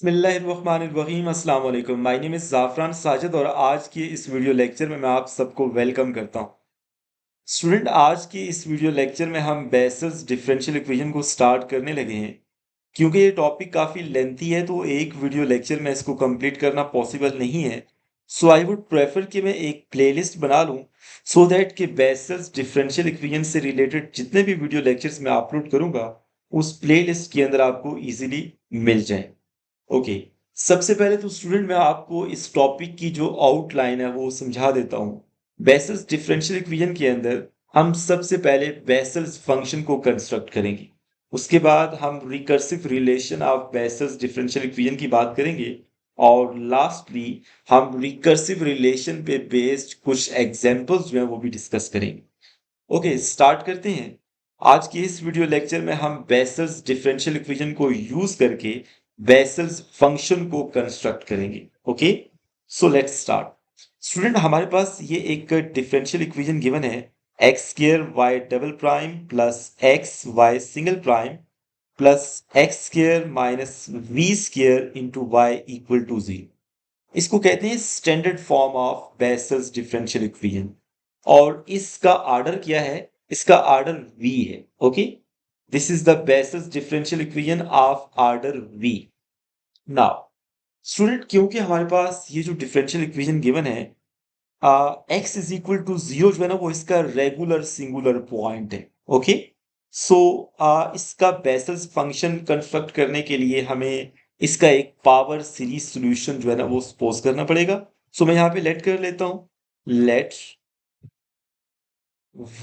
बिस्मिल्लाहिर्रहमानिर्रहीम अस्सलाम वालेकुम। माय नेम इज़ ज़ाफ़रान साजिद और आज की इस वीडियो लेक्चर में मैं आप सबको वेलकम करता हूँ। स्टूडेंट, आज की इस वीडियो लेक्चर में हम बेसल्स डिफरेंशियल इक्वेशन को स्टार्ट करने लगे हैं। क्योंकि ये टॉपिक काफ़ी लेंथी है तो एक वीडियो लेक्चर में इसको कंप्लीट करना पॉसिबल नहीं है। सो आई वुड प्रेफर कि मैं एक प्लेलिस्ट बना लूँ सो दैट कि बेसल्स डिफरेंशियल इक्वेशन से रिलेटेड जितने भी वीडियो लेक्चर्स मैं अपलोड करूँगा उस प्लेलिस्ट के अंदर आपको ईजिली मिल जाएँ। ओके। सबसे पहले तो स्टूडेंट मैं आपको इस टॉपिक की जो आउटलाइन है वो समझा देता हूँ। बेसल्स डिफरेंशियल इक्वेशन के अंदर हम सबसे पहले बेसल्स फंक्शन को कंस्ट्रक्ट करेंगे। उसके बाद हम recursive relation of Bessel's differential equation की बात करेंगे और लास्टली हम रिकर्सिव रिलेशन पे बेस्ड कुछ एग्जांपल्स जो है वो भी डिस्कस करेंगे। ओके, स्टार्ट करते हैं। आज की इस वीडियो लेक्चर में हम बेसल्स डिफरेंशियल इक्वेशन को यूज करके बेसल्स फंक्शन को कंस्ट्रक्ट करेंगे। Okay, so let's start. Student, हमारे पास ये एक डिफरेंशियल इक्वेशन गिवन है x square y double prime plus x y single prime plus x square minus v square into y equal to 0। इसको कहते हैं standard form of Bessel's differential equation और इसका ऑर्डर क्या है? इसका ऑर्डर v है। Okay, this is the vessels differential equation of order v। Now student, क्योंकि हमारे पास ये जो डिफरेंशियल इक्वेशन गिवन है x इज इक्वल टू 0 जो है ना वो इसका रेगुलर सिंगुलर पॉइंट है। ओके, सो इसका बेसल्स फंक्शन कंस्ट्रक्ट करने के लिए हमें इसका एक पावर सीरीज सॉल्यूशन जो है ना वो सपोज करना पड़ेगा। सो मैं यहाँ पे लेट कर लेता हूँ। Let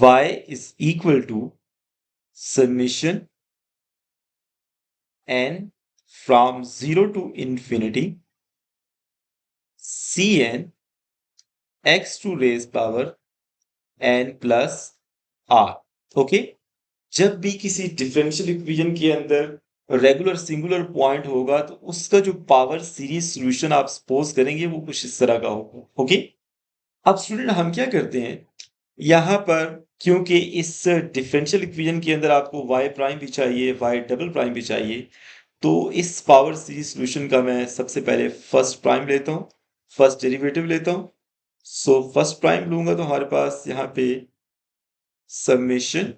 y is equal to summation n from 0 to infinity cn x to raise power n plus r। Okay, जब भी किसी डिफरेंशियल इक्वेशन के अंदर रेगुलर सिंगुलर पॉइंट होगा तो उसका जो पावर सीरीज सॉल्यूशन आप सपोज करेंगे वो कुछ इस तरह का होगा। ओके, अब स्टूडेंट हम क्या करते हैं यहाँ पर, क्योंकि इस डिफरेंशियल इक्वेशन के अंदर आपको y प्राइम भी चाहिए y डबल प्राइम भी चाहिए, तो इस पावर सीरीज सॉल्यूशन का मैं सबसे पहले फर्स्ट प्राइम लेता हूँ, फर्स्ट डेरिवेटिव लेता हूँ। सो फर्स्ट प्राइम लूंगा तो हमारे पास यहाँ पे summation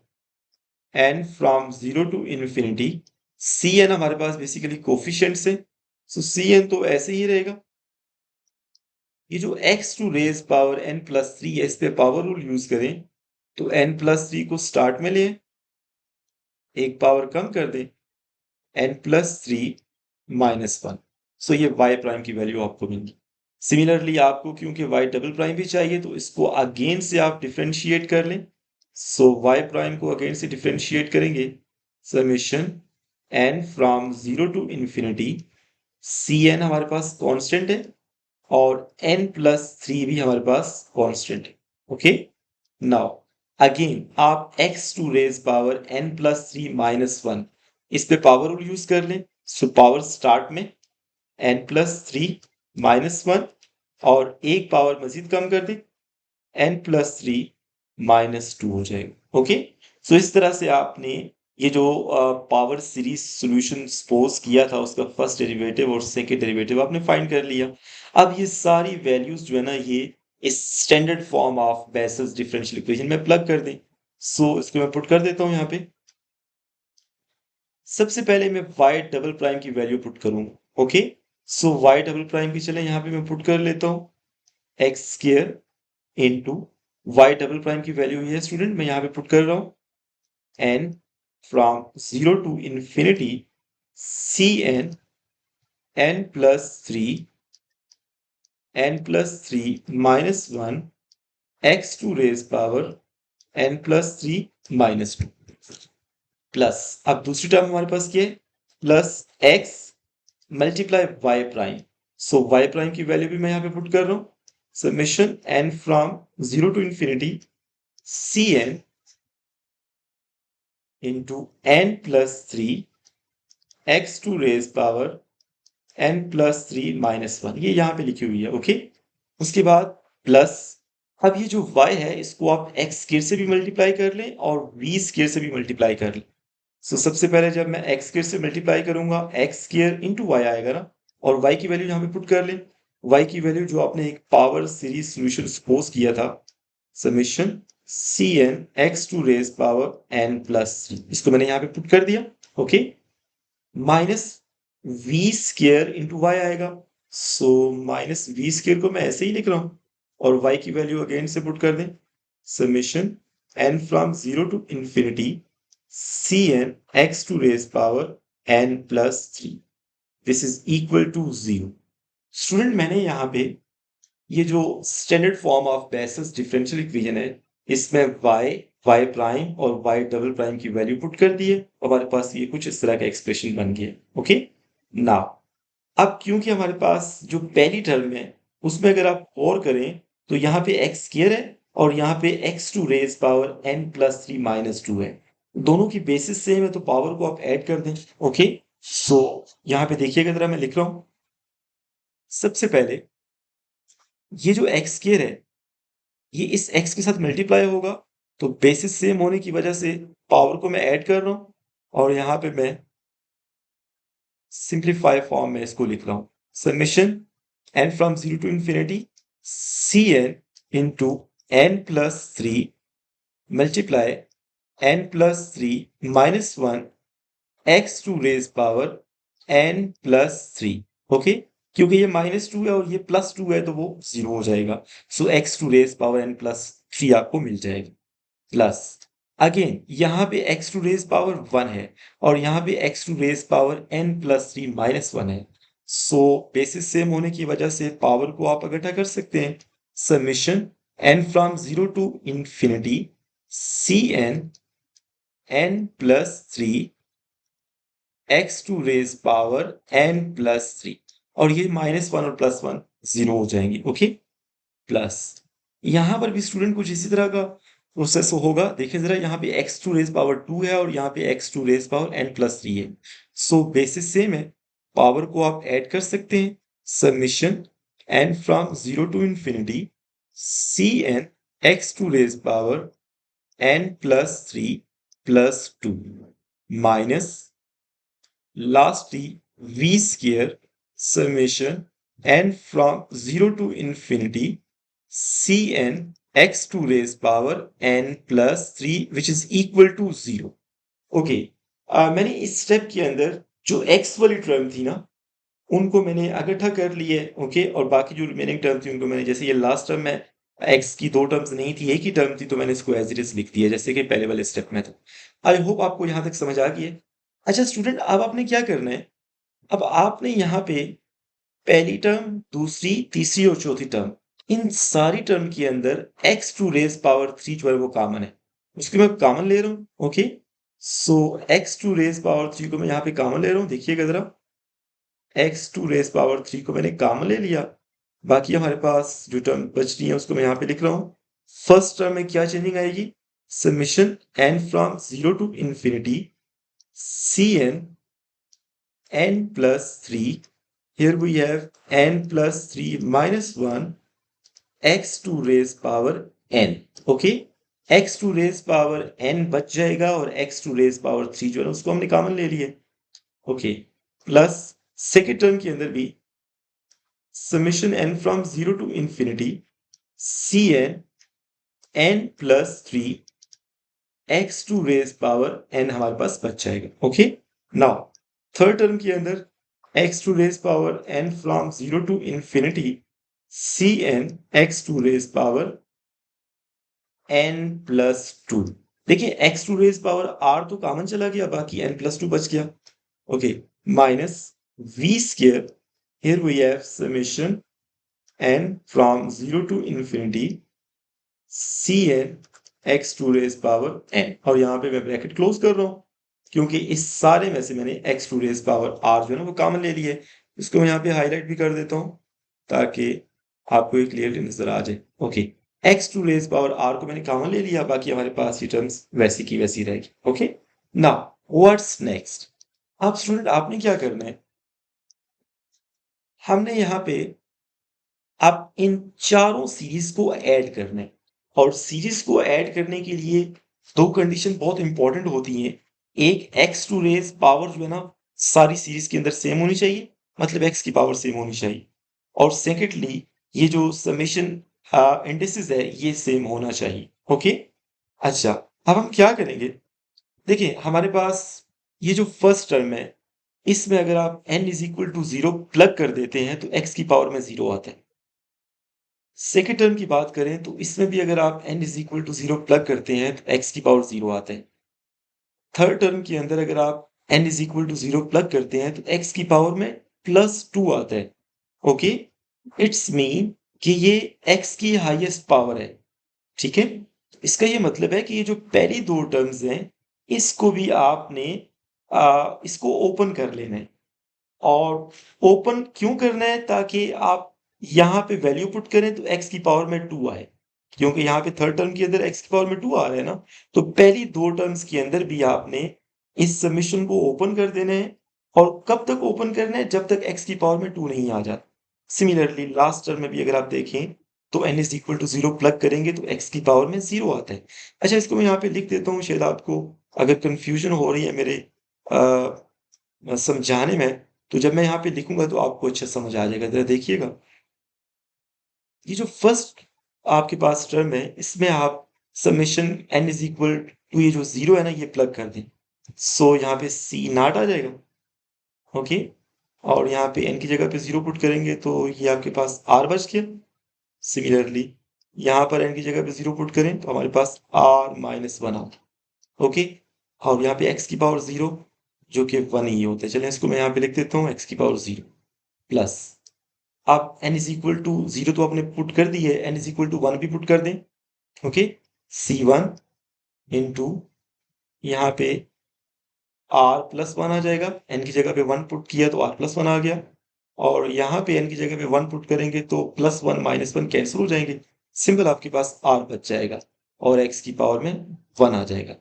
n from 0 to infinity C N हमारे पास बेसिकली कोफिशिएंट्स है। सो सी एन तो ऐसे ही रहेगा। ये जो x to raise power n plus three है इस पे पावर रूल यूज करें तो n प्लस थ्री को स्टार्ट में ले, एक पावर कम कर दें, n plus three minus one. So ये y प्राइम की वैल्यू आपको मिलेगी। सिमिलरली आपको क्योंकि y डबल प्राइम भी चाहिए तो इसको अगेन से आप डिफ्रेंशिएट कर लें। सो y प्राइम को अगेन से डिफ्रेंशिएट करेंगे, summation n from 0 to infinity C N हमारे पास कांस्टेंट है और n प्लस थ्री भी हमारे पास कांस्टेंट है। ओके, नाउ अगेन आप x to raise power n plus three minus one इस पे पावर रूल यूज कर लें। सो पावर स्टार्ट में n plus three minus one और एक पावर मजीद कम कर दें, n plus three minus two हो जाएगा। ओके, सो इस तरह से आपने ये जो पावर सीरीज सॉल्यूशन सपोज किया था उसका फर्स्ट डेरिवेटिव और सेकंड डेरिवेटिव आपने फाइंड कर लिया। अब ये सारी वैल्यूज जो है ना ये इस standard form of Bessel's differential equation में प्लग कर दें। सो इसको मैं पुट कर देता हूँ यहाँ पे। सबसे पहले मैं y डबल प्राइम की वैल्यू पुट करूंगा। Okay, so y double prime की चले यहाँ पे मैं पुट कर लेता हूँ x square into y double prime की वैल्यू ये है स्टूडेंट, मैं यहाँ पे पुट कर रहा हूँ n from 0 to infinity C N n plus three minus one x to raise power n plus three minus two plus, अब दूसरी टर्म हमारे पास क्या है, plus x multiply y prime. So y prime की वैल्यू भी मैं यहाँ पे पुट कर रहा हूँ, summation n from 0 to infinity C N into n plus three x to raise power n plus three minus one, ये यहाँ पे लिखी हुई है। ओके, उसके बाद प्लस, अब ये जो y है इसको आप x स्क्वायर से भी मल्टीप्लाई कर लें और v स्क्वायर से भी मल्टीप्लाई कर लें। सो सबसे पहले जब मैं x स्क्वायर से मल्टीप्लाई करूंगा x स्क्वायर इंटू वाई आएगा ना, और y की वैल्यू यहाँ पे पुट कर लें। y की वैल्यू जो आपने एक पावर सीरीज सॉल्यूशन सपोज किया था, summation Cn x to raise power n plus 3, इसको मैंने यहाँ पे पुट कर दिया। Okay, minus v square into y आएगा। सो माइनस वी स्केयर को मैं ऐसे ही लिख रहा हूं और y की वैल्यू अगेन से पुट कर दें, summation n from 0 to infinity Cn x to raise power n plus 3, this is equal to 0। Student, मैंने यहाँ पे ये जो standard form of Bessel's differential equation है, इसमें y प्राइम और y डबल प्राइम की वैल्यू पुट कर दी है, हमारे पास ये कुछ इस तरह का एक्सप्रेशन बन गया। ओके, नाउ अब क्योंकि हमारे पास जो पहली टर्म है उसमें अगर आप और करें तो यहाँ पे x स्क्वायर है और यहाँ पे x to raise power n plus 3 minus 2 है। दोनों की बेसिस सेम है तो पावर को आप ऐड कर दें। ओके, सो यहाँ पे देखिएगा जरा, मैं लिख रहा हूं। सबसे पहले ये जो x स्क्वायर है ये इस x के साथ मल्टीप्लाई होगा, तो बेसिस सेम होने की वजह से पावर को मैं ऐड कर रहा हूं और यहाँ पे मैं सिंप्लीफाई फॉर्म में इसको लिख रहा हूं, summation n from 0 to infinity Cn into n plus 3 multiply n plus 3 minus 1 x to raise power n plus 3। Okay, क्योंकि ये माइनस 2 है और ये प्लस 2 है तो वो 0 हो जाएगा। So x to raise power n plus 3 आपको मिल जाएगी। प्लस अगेन यहाँ पे x टू रेज पावर 1 है और यहाँ पे x to raise power n plus 3 minus 1 है। सो बेसिस सेम होने की वजह से पावर को आप इकट्ठा कर सकते हैं, summation n from 0 to infinity Cn n plus 3 x to raise power n plus 3, और ये माइनस 1 और प्लस 1 0 हो जाएंगे। ओके, प्लस यहां पर भी स्टूडेंट कुछ इसी तरह का प्रोसेस होगा। देखिए जरा, यहाँ पे x टू रेज पावर 2 है और यहाँ पे x to raise power n plus 3 है। सो बेसिस सेम है, पावर को आप ऐड कर सकते हैं, summation n from 0 to infinity Cn x to raise power n plus 3 plus 2 minus lastly v square summation n from 0 to infinity Cn x to raise power n plus 3 which is equal to 0। Okay, मैंने इस step के अंदर जो x वाली term थी ना उनको मैंने इकट्ठा कर लिए। ओके, और बाकी जो रिमेनिंग टर्म थी उनको मैंने, जैसे ये लास्ट टर्म में x की दो टर्म्स नहीं थी, एक ही टर्म थी, तो मैंने इसको एज इट इज लिख दिया जैसे कि पहले वाले स्टेप में था। आई होप आपको यहाँ तक समझ आ गई है। अच्छा स्टूडेंट, अब आपने क्या करना है, अब आपने यहाँ पे पहली टर्म, दूसरी, तीसरी और चौथी टर्म, इन सारी टर्म के अंदर x टू रेज पावर 3 जो है वो कॉमन है, उसको मैं कॉमन ले रहा हूँ। Okay, so x to raise power 3 को मैं यहाँ पे कॉमन ले रहा हूँ। देखिएगा जरा, x टू रेज पावर 3 को मैंने कॉमन ले लिया। बाकी हमारे पास जो टर्म बच रही है उसको मैं यहाँ पे लिख रहा हूँ। फर्स्ट टर्म में क्या चेंजिंग आएगी, summation n from 0 to infinity Cn n plus 3, here we have n plus 3 minus 1 x to raise power n। Okay, x to raise power n बच जाएगा और x to raise power 3 जो है उसको हमने कॉमन ले लिए। ओके, प्लस सेकेंड टर्म के अंदर भी summation n from 0 to infinity Cn n plus 3 x to raise power n हमारे पास बच जाएगा। ओके, नाउ थर्ड टर्म के अंदर x to raise power n from 0 to infinity Cn x to raise power n plus 2। देखिए x to raise power r तो common चला गया, बाकी n प्लस 2 बच गया। Okay, minus v square, here we have summation n from 0 to infinity Cn x to raise power n, और यहाँ पे मैं ब्रैकेट क्लोज कर रहा हूँ क्योंकि इस सारे में से मैंने x to raise power r जो है ना वो कॉमन ले लिए। इसको मैं यहाँ पे हाईलाइट भी कर देता हूँ ताकि आपको ये क्लियरली नजर आ जाए। Okay, x to raise power r को मैंने कॉमन ले लिया, बाकी हमारे पास ये टर्म्स वैसी की वैसी रहेगी। Okay, now what's next. अब स्टूडेंट आपने क्या करना है, हमने यहाँ पे अब इन चारों सीरीज को ऐड करना है, और सीरीज को ऐड करने के लिए दो कंडीशन बहुत इंपॉर्टेंट होती हैं। एक, x टू रेज पावर जो है ना सारी सीरीज के अंदर सेम होनी चाहिए, मतलब x की पावर सेम होनी चाहिए। और सेकेंडली ये जो समेशन इंडिसेस है ये सेम होना चाहिए। ओके, अच्छा अब हम क्या करेंगे, देखिए हमारे पास ये जो फर्स्ट टर्म है इसमें अगर आप n is equal to 0 plug कर देते हैं तो x की पावर में 0 आता है। सेकेंड टर्म की बात करें तो इसमें भी अगर आप n is equal to 0 plug करते हैं तो x की पावर 0 आता है। थर्ड टर्म के अंदर अगर आप n is equal to 0 plug करते हैं तो x की पावर में +2 आता है। ओके, इट्स मीन कि ये x की हाईएस्ट पावर है। ठीक है, इसका ये मतलब है कि ये जो पहली दो टर्म्स हैं इसको भी आपने इसको ओपन कर लेना है। और ओपन क्यों करना है, ताकि आप यहाँ पे वैल्यू पुट करें तो x की पावर में 2 आए, क्योंकि यहाँ पे थर्ड टर्म के अंदर x की पावर में 2 आ रहा है ना। तो पहली दो टर्म्स के अंदर भी आपने इस समीशन को ओपन कर देना है। और कब तक ओपन करना है, जब तक x की पावर में 2 नहीं आ जाता। सिमिलरली लास्ट टर्म में भी अगर आप देखें तो n is equal to 0 plug करेंगे तो x की पावर में 0 आता है। अच्छा, इसको मैं यहाँ पे लिख देता हूँ, शायद आपको अगर कंफ्यूजन हो रही है मेरे समझाने में, तो जब मैं यहाँ पे लिखूंगा तो आपको अच्छा समझ आ जाएगा। जरा देखिएगा, ये जो फर्स्ट आपके पास टर्म है इसमें आप summation n is equal to ये जो 0 है ना ये प्लग कर दें। सो यहाँ पे c नॉट आ जाएगा। ओके, और यहाँ पे n की जगह पे 0 पुट करेंगे तो ये आपके पास r बच गया। सिमिलरली यहाँ पर n की जगह पे 0 पुट करें तो हमारे पास r-1 आ गया। ओके, और यहाँ पे x की पावर 0 जो कि 1 ही होता है। चलिए इसको मैं यहाँ पे लिख देता हूँ x की पावर 0 प्लस, आप n इज इक्वल टू 0 तो आपने पुट कर दी है, n इज इक्वल टू 1 भी पुट कर दें। ओके, c1 इंटू यहाँ पे r+1 आ जाएगा। n की जगह पे 1 पुट किया तो r+1 आ गया। और यहाँ पे n की जगह पे 1 पुट करेंगे तो +1 -1 कैंसिल हो जाएंगे। सिंपल आपके पास r बच जाएगा और x की पावर में 1 आ जाएगा।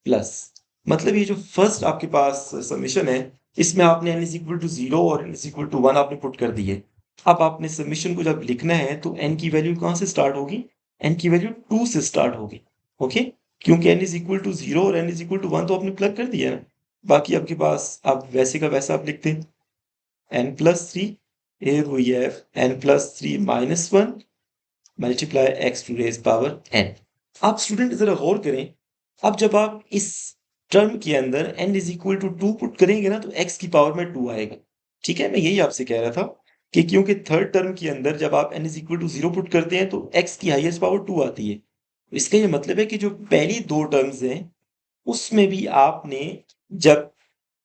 प्लस, मतलब ये जो फर्स्ट आपके पास समीशन है इसमें आपने n इज इक्वल टू 0 और n इज इक्वल टू 1 आपने पुट कर दी है। अब आपने समीशन को जब लिखना है तो n की वैल्यू कहाँ से स्टार्ट होगी, n की वैल्यू 2 से स्टार्ट होगी। ओके, क्योंकि n इज इक्वल टू 0 और n इज इक्वल टू 1 तो आपने प्लग कर दिया ना। बाकी आपके पास आप वैसे का वैसा आप लिखते हैं n+3, here we have n+3 -1 multiply x to raise power n। आप स्टूडेंट जरा गौर करें, अब जब आप इस टर्म के अंदर n is equal to 2 put करेंगे ना तो x की पावर में 2 आएगा। ठीक है, मैं यही आपसे कह रहा था कि क्योंकि थर्ड टर्म के अंदर जब आप n is equal to 0 put करते हैं तो x की हाईएस्ट पावर 2 आती है। तो इसका ये मतलब है कि जो पहली दो टर्म्स हैं उसमें भी आपने जब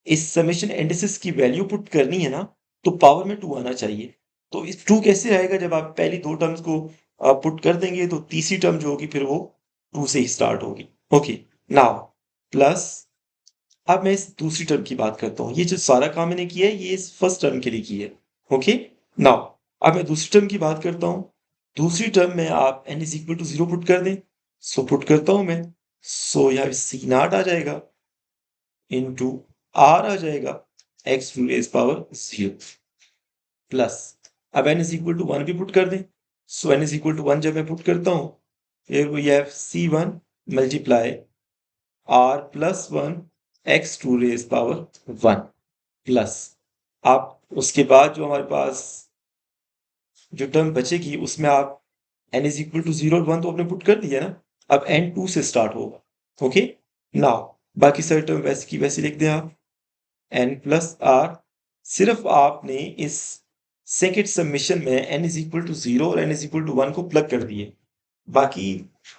इस समेशन इंडिसेस की वैल्यू पुट करनी है ना तो पावर में 2 आना चाहिए। तो इस 2 कैसे आएगा, जब आप पहली दो टर्म्स को पुट कर देंगे तो तीसरी टर्म जो होगी फिर वो 2 से ही स्टार्ट होगी। ओके, नाउ प्लस, अब मैं इस दूसरी टर्म की बात करता हूँ। ये जो सारा काम मैंने किया है ये इस फर्स्ट टर्म के लिए किया है। ओके, नाउ अब मैं दूसरी टर्म की बात करता हूँ। दूसरी टर्म में आप n is equal to 0 put कर दें। सो पुट करता हूँ मैं, सो यहाँ c नॉट आ जाएगा इंटू r आ जाएगा x to raise power 0 plus, अब n इज इक्वल टू 1 भी पुट कर दें। So n is equal to 1 जब मैं पुट करता हूँ, here we have c1 multiply r+1 x to raise power 1 plus, आप उसके बाद जो हमारे पास जो टर्म बचेगी उसमें आप n इज इक्वल टू 0 और 1 तो आपने पुट कर दिया ना। अब n 2 से स्टार्ट होगा। ओके, नाउ बाकी सारी टर्म वैसे की वैसे लिख दें आप n+r। सिर्फ आपने इस सेकेंड सबमिशन में n इज इक्वल टू 0 और n इज इक्वल टू 1 को प्लग कर दिए। बाकी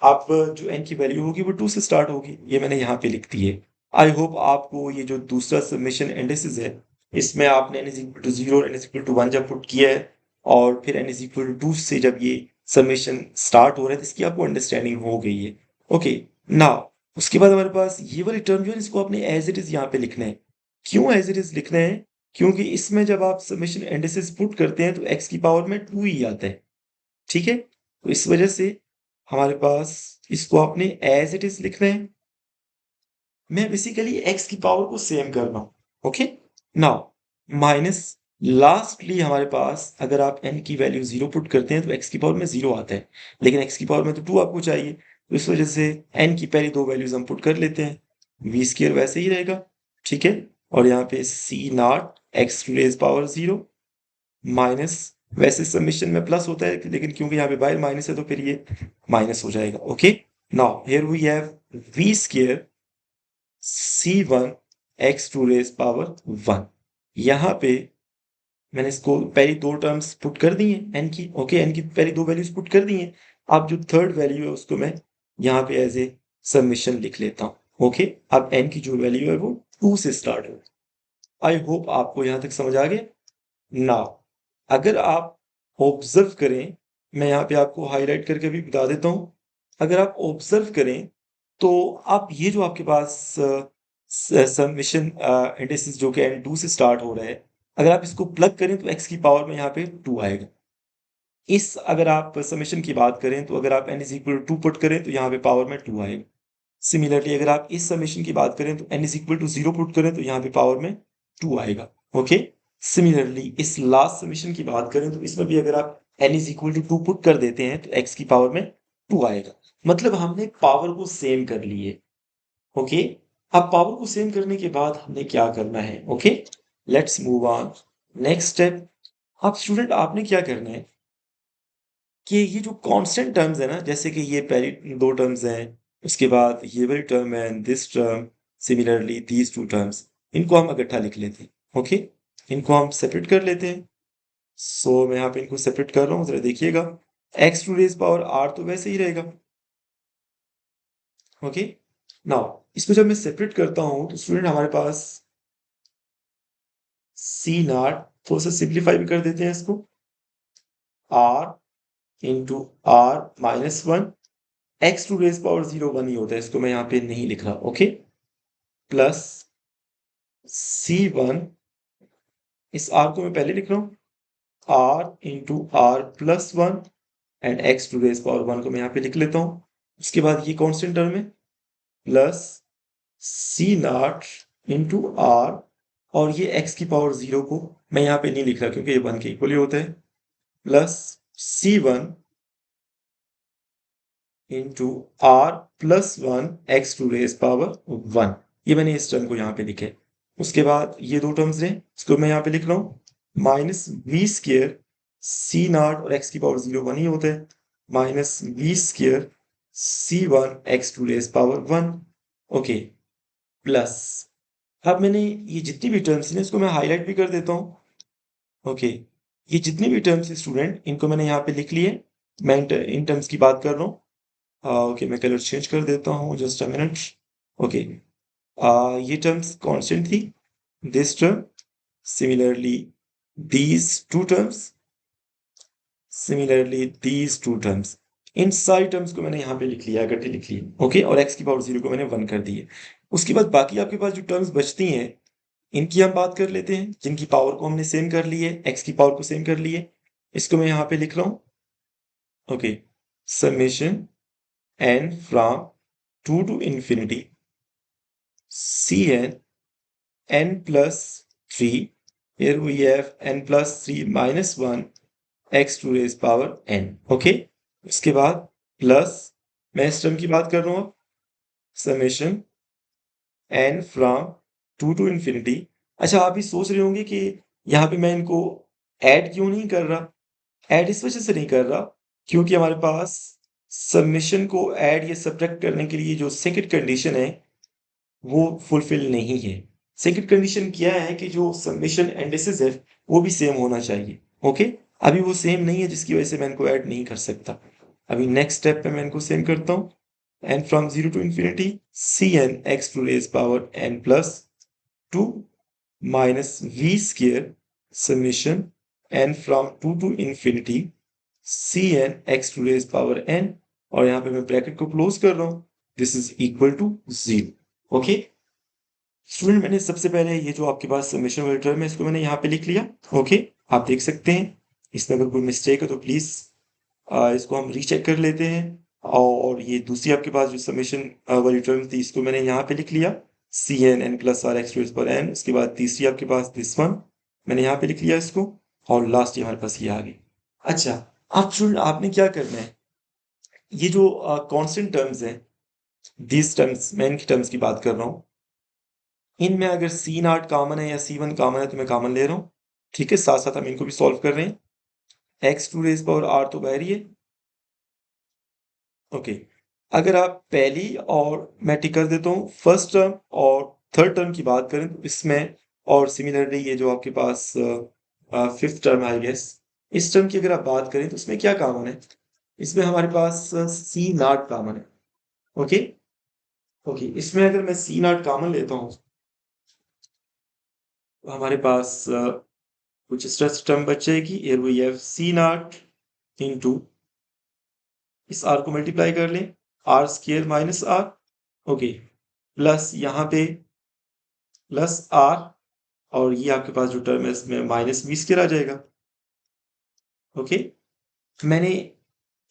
आप जो n की वैल्यू होगी वो 2 से स्टार्ट होगी, ये मैंने यहाँ पे लिख दी है। आई होप आपको ये जो दूसरा सबमिशन इंडिसेस है इसमें आपने n इज इक्वल टू 0 और n इज इक्वल टू 1 जब पुट किया है और फिर n इज इक्वल टू 2 से जब ये सबमिशन स्टार्ट हो रहा है तो इसकी आपको अंडरस्टैंडिंग हो गई है। ओके, नाउ उसके बाद हमारे पास ये वाली टर्म जो है इसको आपने एज इट इज यहाँ पे लिखना है। क्यों एज इट इज लिखना है, क्योंकि इसमें जब आप समेशन इंडिसेस पुट करते हैं तो x की पावर में 2 ही आता है। ठीक है, तो इस वजह से हमारे पास इसको आपने एज इट इज लिखना है। मैं बेसिकली x की पावर को सेम कर रहा हूँ। ओके, नाउ माइनस, लास्टली हमारे पास अगर आप n की वैल्यू 0 पुट करते हैं तो x की पावर में 0 आता है, लेकिन x की पावर में तो 2 आपको चाहिए। तो इस वजह से n की पहली दो वैल्यूज हम पुट कर लेते हैं, v स्क्वायर वैसे ही रहेगा। ठीक है, और यहाँ पे C naught x to raise power 0 minus, वैसे सबमिशन में प्लस होता है लेकिन क्योंकि यहाँ पे बाय माइनस है तो फिर ये माइनस हो जाएगा। Okay, now here we have v square c1 x to raise power 1। यहाँ पे मैंने इसको पहली दो टर्म्स पुट कर दी हैं एन की। ओके, एन की पहली दो वैल्यूज पुट कर दी हैं। अब जो थर्ड वैल्यू है उसको मैं यहाँ पे एज ए सबमिशन लिख लेता हूँ। ओके, अब एन की जो वैल्यू है वो 2 से स्टार्ट हो। आई होप आपको यहाँ तक समझ आ गया। नाउ अगर आप ऑब्जर्व करें, मैं यहाँ पे आपको हाईलाइट करके भी बता देता हूँ। अगर आप ऑब्जर्व करें तो आप ये जो आपके पास सबमिशन इंडिसेस जो कि एन 2 से स्टार्ट हो रहा है, अगर आप इसको प्लग करें तो x की पावर में यहाँ पे 2 आएगा। इस अगर आप समेशन की बात करें तो अगर आप n is equal to 2 put करें तो यहाँ पे पावर में 2 आएगा। सिमिलरली अगर आप इस समेशन की बात करें तो n is equal to 0 put करें तो यहाँ पे पावर में 2 आएगा। ओके, सिमिलरली इस लास्ट समेशन की बात करें तो इसमें भी अगर आप n is equal to 2 put कर देते हैं तो x की पावर में 2 आएगा। मतलब हमने पावर को सेम कर ली है। ओके, अब पावर को सेम करने के बाद हमने क्या करना है? Okay, let's move on next step. अब स्टूडेंट आपने क्या करना है कि ये जो कांस्टेंट टर्म्स है ना, जैसे कि ये पहली दो टर्म्स हैं, उसके बाद ये वाली टर्म है, this term, similarly these two terms, इनको हम इकट्ठा लिख लेते हैं। ओके, इनको हम सेपरेट कर लेते हैं। सो मैं यहाँ पे इनको सेपरेट कर रहा हूँ, जरा देखिएगा। X to raise power r तो वैसे ही रहेगा। ओके, नाउ इसको जब मैं सेपरेट करता हूँ तो स्टूडेंट हमारे पास सी नॉट, थोड़ा सा सिंप्लीफाई भी कर देते हैं इसको, r into r minus 1, x to raise power 0 1 ही होता है, इसको मैं यहाँ पे नहीं लिख रहा। ओके, प्लस C1, इस आर को मैं पहले लिख रहा हूँ, r into r plus 1 and x to raise power 1 को मैं यहाँ पे लिख लेता हूँ। उसके बाद ये कॉन्स्टेंट टर्म है, plus c not into r, और ये एक्स की पावर 0 को मैं यहाँ पे नहीं लिख रहा क्योंकि ये 1 के इक्वली होता है, plus C1 into r plus 1 x to raise power 1। ये मैंने इस टर्म को यहाँ पे लिखे। उसके बाद ये दो टर्म्स हैं, इसको मैं यहाँ पे लिख रहा हूँ, minus v square c not और एक्स की पावर 0 1 ही होता है, minus v square C1 x to raise power 1। Okay, plus अब मैंने ये जितनी भी टर्म्स हैं इसको मैं हाईलाइट भी कर देता हूँ। ओके, ये जितनी भी टर्म्स हैं स्टूडेंट, इनको मैंने यहाँ पे लिख लिए। मैं इन टर्म्स की बात कर रहा हूँ। ओके, मैं कलर चेंज कर देता हूँ, जस्ट अ मिनट। ओके, ये टर्म्स कांस्टेंट थी, this term, similarly these two terms, similarly these two terms, इन सारी टर्म्स को मैंने यहाँ पे लिख लिया, इकट्ठे लिख लिए। ओके, और x की पावर 0 को मैंने 1 कर दी है। उसके बाद बाकी आपके पास जो टर्म्स बचती हैं इनकी हम बात कर लेते हैं, जिनकी पावर को हमने सेम कर ली है, x की पावर को सेम कर ली है। इसको मैं यहाँ पे लिख रहा हूँ। Okay, summation n from 2 to infinity Cn n plus 3, here we have n plus 3 minus 1 x to raise power n। Okay, उसके बाद प्लस, मैं इस टर्म की बात कर रहा हूँ, summation n from 2 to infinity। अच्छा, आप भी सोच रहे होंगे कि यहाँ पे मैं इनको ऐड क्यों नहीं कर रहा। ऐड इस वजह से नहीं कर रहा क्योंकि हमारे पास सबमिशन को ऐड या सब्ट्रैक्ट करने के लिए जो सेकंड कंडीशन है वो फुलफिल नहीं है। सेकंड कंडीशन क्या है कि जो सबमिशन इंडिसेस है वो भी सेम होना चाहिए। ओके, अभी वो सेम नहीं है जिसकी वजह से मैं इनको ऐड नहीं कर सकता। अभी नेक्स्ट स्टेप पे मैं इनको सेम करता हूँ, n from 0 to infinity Cn x to raise power n plus 2 minus v square summation n from 2 to infinity Cn x to raise power n, और यहाँ पे मैं ब्रैकेट को क्लोज कर रहा हूँ, this is equal to 0। Okay student, मैंने सबसे पहले ये जो आपके पास समेशन वाला टर्म है इसको मैंने यहाँ पे लिख लिया। ओके, आप देख सकते हैं, इसमें अगर कोई मिस्टेक है तो प्लीज इसको हम रीचेक कर लेते हैं। और ये दूसरी आपके पास जो समेशन वाली टर्म थी इसको मैंने यहाँ पे लिख लिया, c n n plus r x to पर एन। उसके बाद तीसरी आपके पास दिस वन, मैंने यहाँ पे लिख लिया इसको, और लास्ट हमारे पास ये आ गई। अच्छा, आप स्टूडेंट आपने क्या करना है, ये जो कांस्टेंट टर्म्स हैं, दिस टर्म्स, मैं इनकी टर्म्स की बात कर रहा हूँ, इनमें अगर सी नॉट कॉमन है या सी वन कॉमन है तो मैं कॉमन ले रहा हूँ। ठीक है, साथ साथ हम इनको भी सॉल्व कर रहे हैं। X to raise power r तो बाहर ही है। ओके, अगर आप पहली और मैं टिक कर देता हूँ फर्स्ट टर्म और थर्ड टर्म की बात करें तो इसमें, और सिमिलरली ये जो आपके पास फिफ्थ टर्म आई गेस, इस टर्म की अगर आप बात करें तो इसमें क्या कॉमन है? इसमें हमारे पास सी नॉट कॉमन है। ओके, ओके, इसमें अगर मैं सी नॉट कॉमन लेता हूँ तो हमारे पास कुछ स्ट्रेस टर्म बच जाएगी। here we have c not into, इस आर को मल्टीप्लाई कर लें, r square minus r. Okay, plus यहाँ पे प्लस आर, और ये आपके पास जो टर्म है इसमें माइनस बी स्क्र आ जाएगा। ओके, मैंने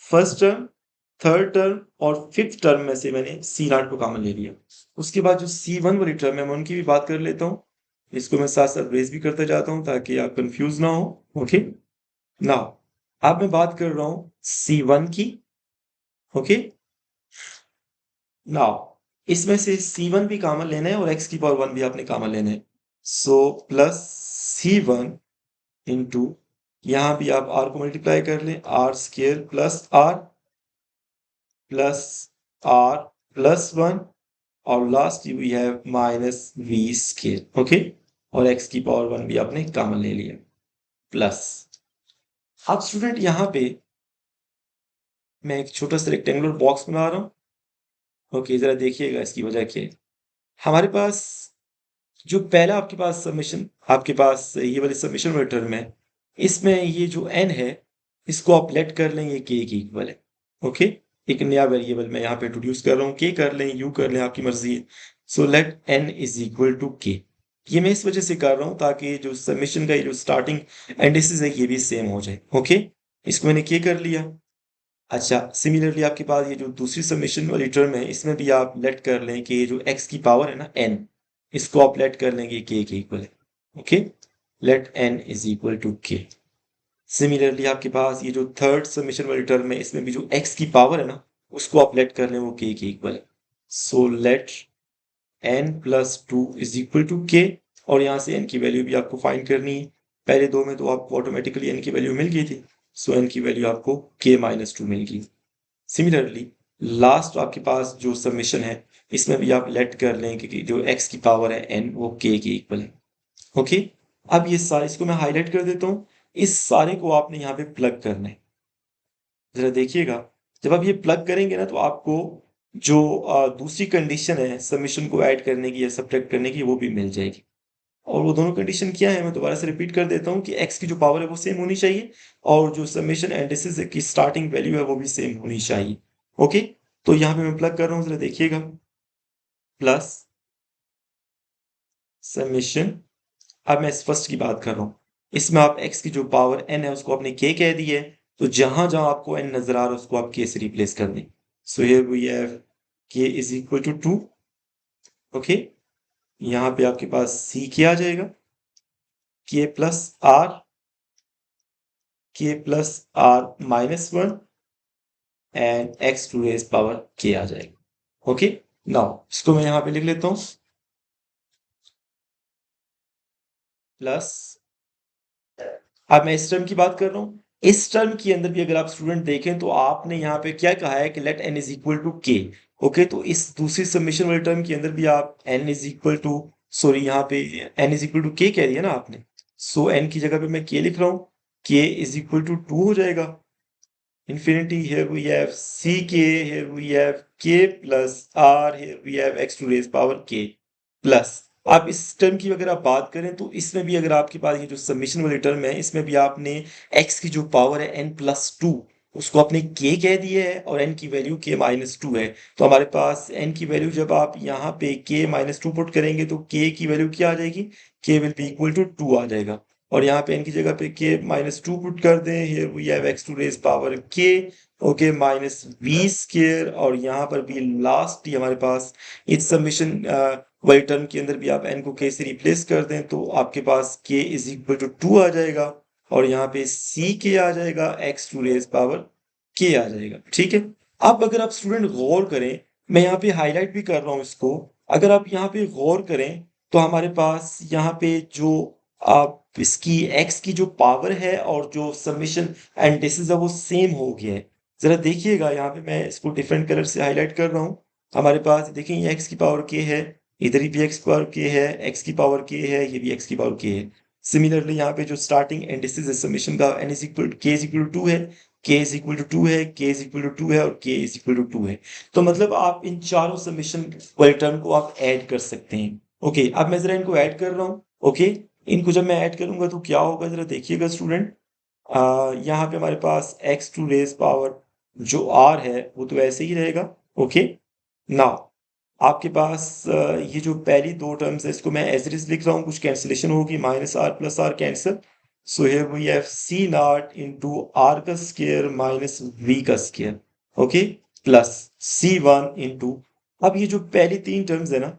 फर्स्ट टर्म, थर्ड टर्म और फिफ्थ टर्म में से मैंने सी नॉट को कॉमन ले लिया। उसके बाद जो सी वन वाली टर्म है मैं उनकी भी बात कर लेता हूँ। इसको मैं साथ साथ रेज भी करता जाता हूँ ताकि आप कंफ्यूज ना हो। ओके, नाउ अब मैं बात कर रहा हूँ सी वन की। ओके, नाउ इसमें से सी वन भी कॉमन लेना है और एक्स की पावर वन भी आपने कॉमन लेना है। सो प्लस सी वन इंटू, यहाँ भी आप आर को मल्टीप्लाई कर लें, r square plus r plus one, और last we have minus v square. Okay, और एक्स की पावर वन भी आपने कॉमन ले लिया प्लस। अब स्टूडेंट यहाँ पे मैं एक छोटा सा रेक्टेंगुलर बॉक्स बना रहा हूँ। ओके, जरा देखिएगा इसकी वजह क्या है। हमारे पास जो पहला आपके पास सबमिशन, आपके पास ये वाली सबमिशन वाले टर्म है, इसमें ये जो n है इसको आप लेट कर लें ये k की इक्वल है। ओके, एक नया वेरिएबल मैं यहाँ पे इंट्रोड्यूस कर रहा हूँ, k कर लें, u कर लें, आपकी मर्जी है। So let n is equal to k। ये मैं इस वजह से कर रहा हूँ ताकि जो सबमिशन का ये जो स्टार्टिंग एंडिसिस है ये भी सेम हो जाए। ओके, इसको मैंने k कर लिया। अच्छा, सिमिलरली आपके पास ये जो दूसरी सबमिशन वाली टर्म है इसमें भी आप लेट कर लें कि ये जो x की पावर है ना n, इसको आप लेट कर लेंगे k के इक्वल है। Okay, let n is equal to k। Similarly आपके पास ये जो थर्ड सबमिशन वाली टर्म है इसमें भी जो x की पावर है ना उसको आप लेट कर लें वो k के इक्वल है। So let n plus two is equal to k, और यहाँ से n की वैल्यू भी आपको फाइंड करनी है। पहले दो में तो आपको ऑटोमेटिकली n की वैल्यू मिल गई थी, सो n की वैल्यू आपको k माइनस टू मिल गई। सिमिलरली लास्ट आपके पास जो सबमिशन है इसमें भी आप लेट कर लें कि जो x की पावर है n वो k के इक्वल है। ओके, अब ये सारे, इसको मैं हाईलाइट कर देता हूँ, इस सारे को आपने यहाँ पे प्लग करना है। जरा देखिएगा, जब आप ये प्लग करेंगे ना तो आपको जो दूसरी कंडीशन है सबमिशन को ऐड करने की या सब्ट्रैक्ट करने की वो भी मिल जाएगी। और वो दोनों कंडीशन क्या है मैं दोबारा से रिपीट कर देता हूँ कि x की जो पावर है वो सेम होनी चाहिए और जो समेशन एंडिसिस की स्टार्टिंग वैल्यू है वो भी सेम होनी चाहिए। ओके, तो यहाँ पे मैं प्लग कर रहा हूँ, जरा देखिएगा, प्लस समेशन। अब मैं इस फर्स्ट की बात कर रहा हूँ, इसमें आप x की जो पावर n है उसको आपने k कह दी है, तो जहां जहां आपको n नजर आ रहा है उसको आप k से रिप्लेस कर दें। So here we have k is equal to 2। Okay, यहाँ पे आपके पास c क्या आ जाएगा, k plus r minus one and x to raise power k आ जाएगा। ओके, नाउ इसको मैं यहाँ पे लिख लेता हूँ, प्लस, अब मैं इस टर्म की बात कर रहा हूँ। इस टर्म के अंदर भी अगर आप स्टूडेंट देखें तो आपने यहाँ पे क्या कहा है कि let n is equal to k। Okay, तो इस दूसरी सबमिशन वाले टर्म के अंदर भी आप n is equal to, sorry यहाँ पे n is equal to k कह दिया ना आपने, सो n की जगह पे मैं k लिख रहा हूँ, k इज इक्वल टू 2 हो जाएगा। infinity, here we have ck, here we have k plus r, here we have x to raise power k plus। आप इस टर्म की अगर आप बात करें तो इसमें भी अगर आपके पास ये जो सबमिशन वाली टर्म है इसमें भी आपने x की जो पावर है n प्लस टू उसको आपने k कह दिया है और n की वैल्यू k माइनस टू है। तो हमारे पास n की वैल्यू जब आप यहाँ पे k माइनस टू पुट करेंगे तो k की वैल्यू क्या आ जाएगी, k will be equal to 2 आ जाएगा। और यहाँ पे n की जगह पे k माइनस टू पुट कर दें, here we have x to raise power k, okay, minus v square, और यहाँ पर भी लास्ट ही हमारे पास इस सबमिशन वाली टर्म के अंदर भी आप n को k से रिप्लेस कर दें तो आपके पास k इज इक्वल टू 2 आ जाएगा, और यहाँ पे c k आ जाएगा, x to raise power k आ जाएगा। ठीक है, अब अगर आप स्टूडेंट गौर करें, मैं यहाँ पे हाईलाइट भी कर रहा हूँ इसको, अगर आप यहाँ पे गौर करें तो हमारे पास यहाँ पे जो इसकी x की जो पावर है और जो समेशन एंटिसिस है वो सेम हो गया है। जरा देखिएगा, यहाँ पे मैं इसको डिफरेंट कलर से हाईलाइट कर रहा हूँ। हमारे पास देखिए ये x की पावर k है, इधर भी x की पावर k है, x की पावर k है, ये भी x की पावर k है। सिमिलरली यहाँ पे जो स्टार्टिंग एंटिसिस है समेशन का n is equal k is equal to 2 है, k इज इक्वल टू 2 है, k इज इक्वल टू 2 है और k इज इक्वल टू 2 है। तो मतलब आप इन चारों समेशन वाले टर्म को आप ऐड कर सकते हैं। ओके, अब मैं जरा इनको ऐड कर रहा हूँ। ओके, इनको जब मैं ऐड करूंगा तो क्या होगा जरा देखिएगा स्टूडेंट। यहाँ पे हमारे पास x टू रेज पावर जो r है वो तो ऐसे ही रहेगा। ओके, नाउ आपके पास ये जो पहली दो टर्म्स है इसको मैं एज इट इज लिख रहा हूँ, कुछ कैंसिलेशन होगी, minus r plus r cancel. So here we have c not into r का स्क्वायर माइनस वी का स्क्वायर। ओके, प्लस सी वन इंटू, अब ये जो पहली तीन टर्म्स है ना,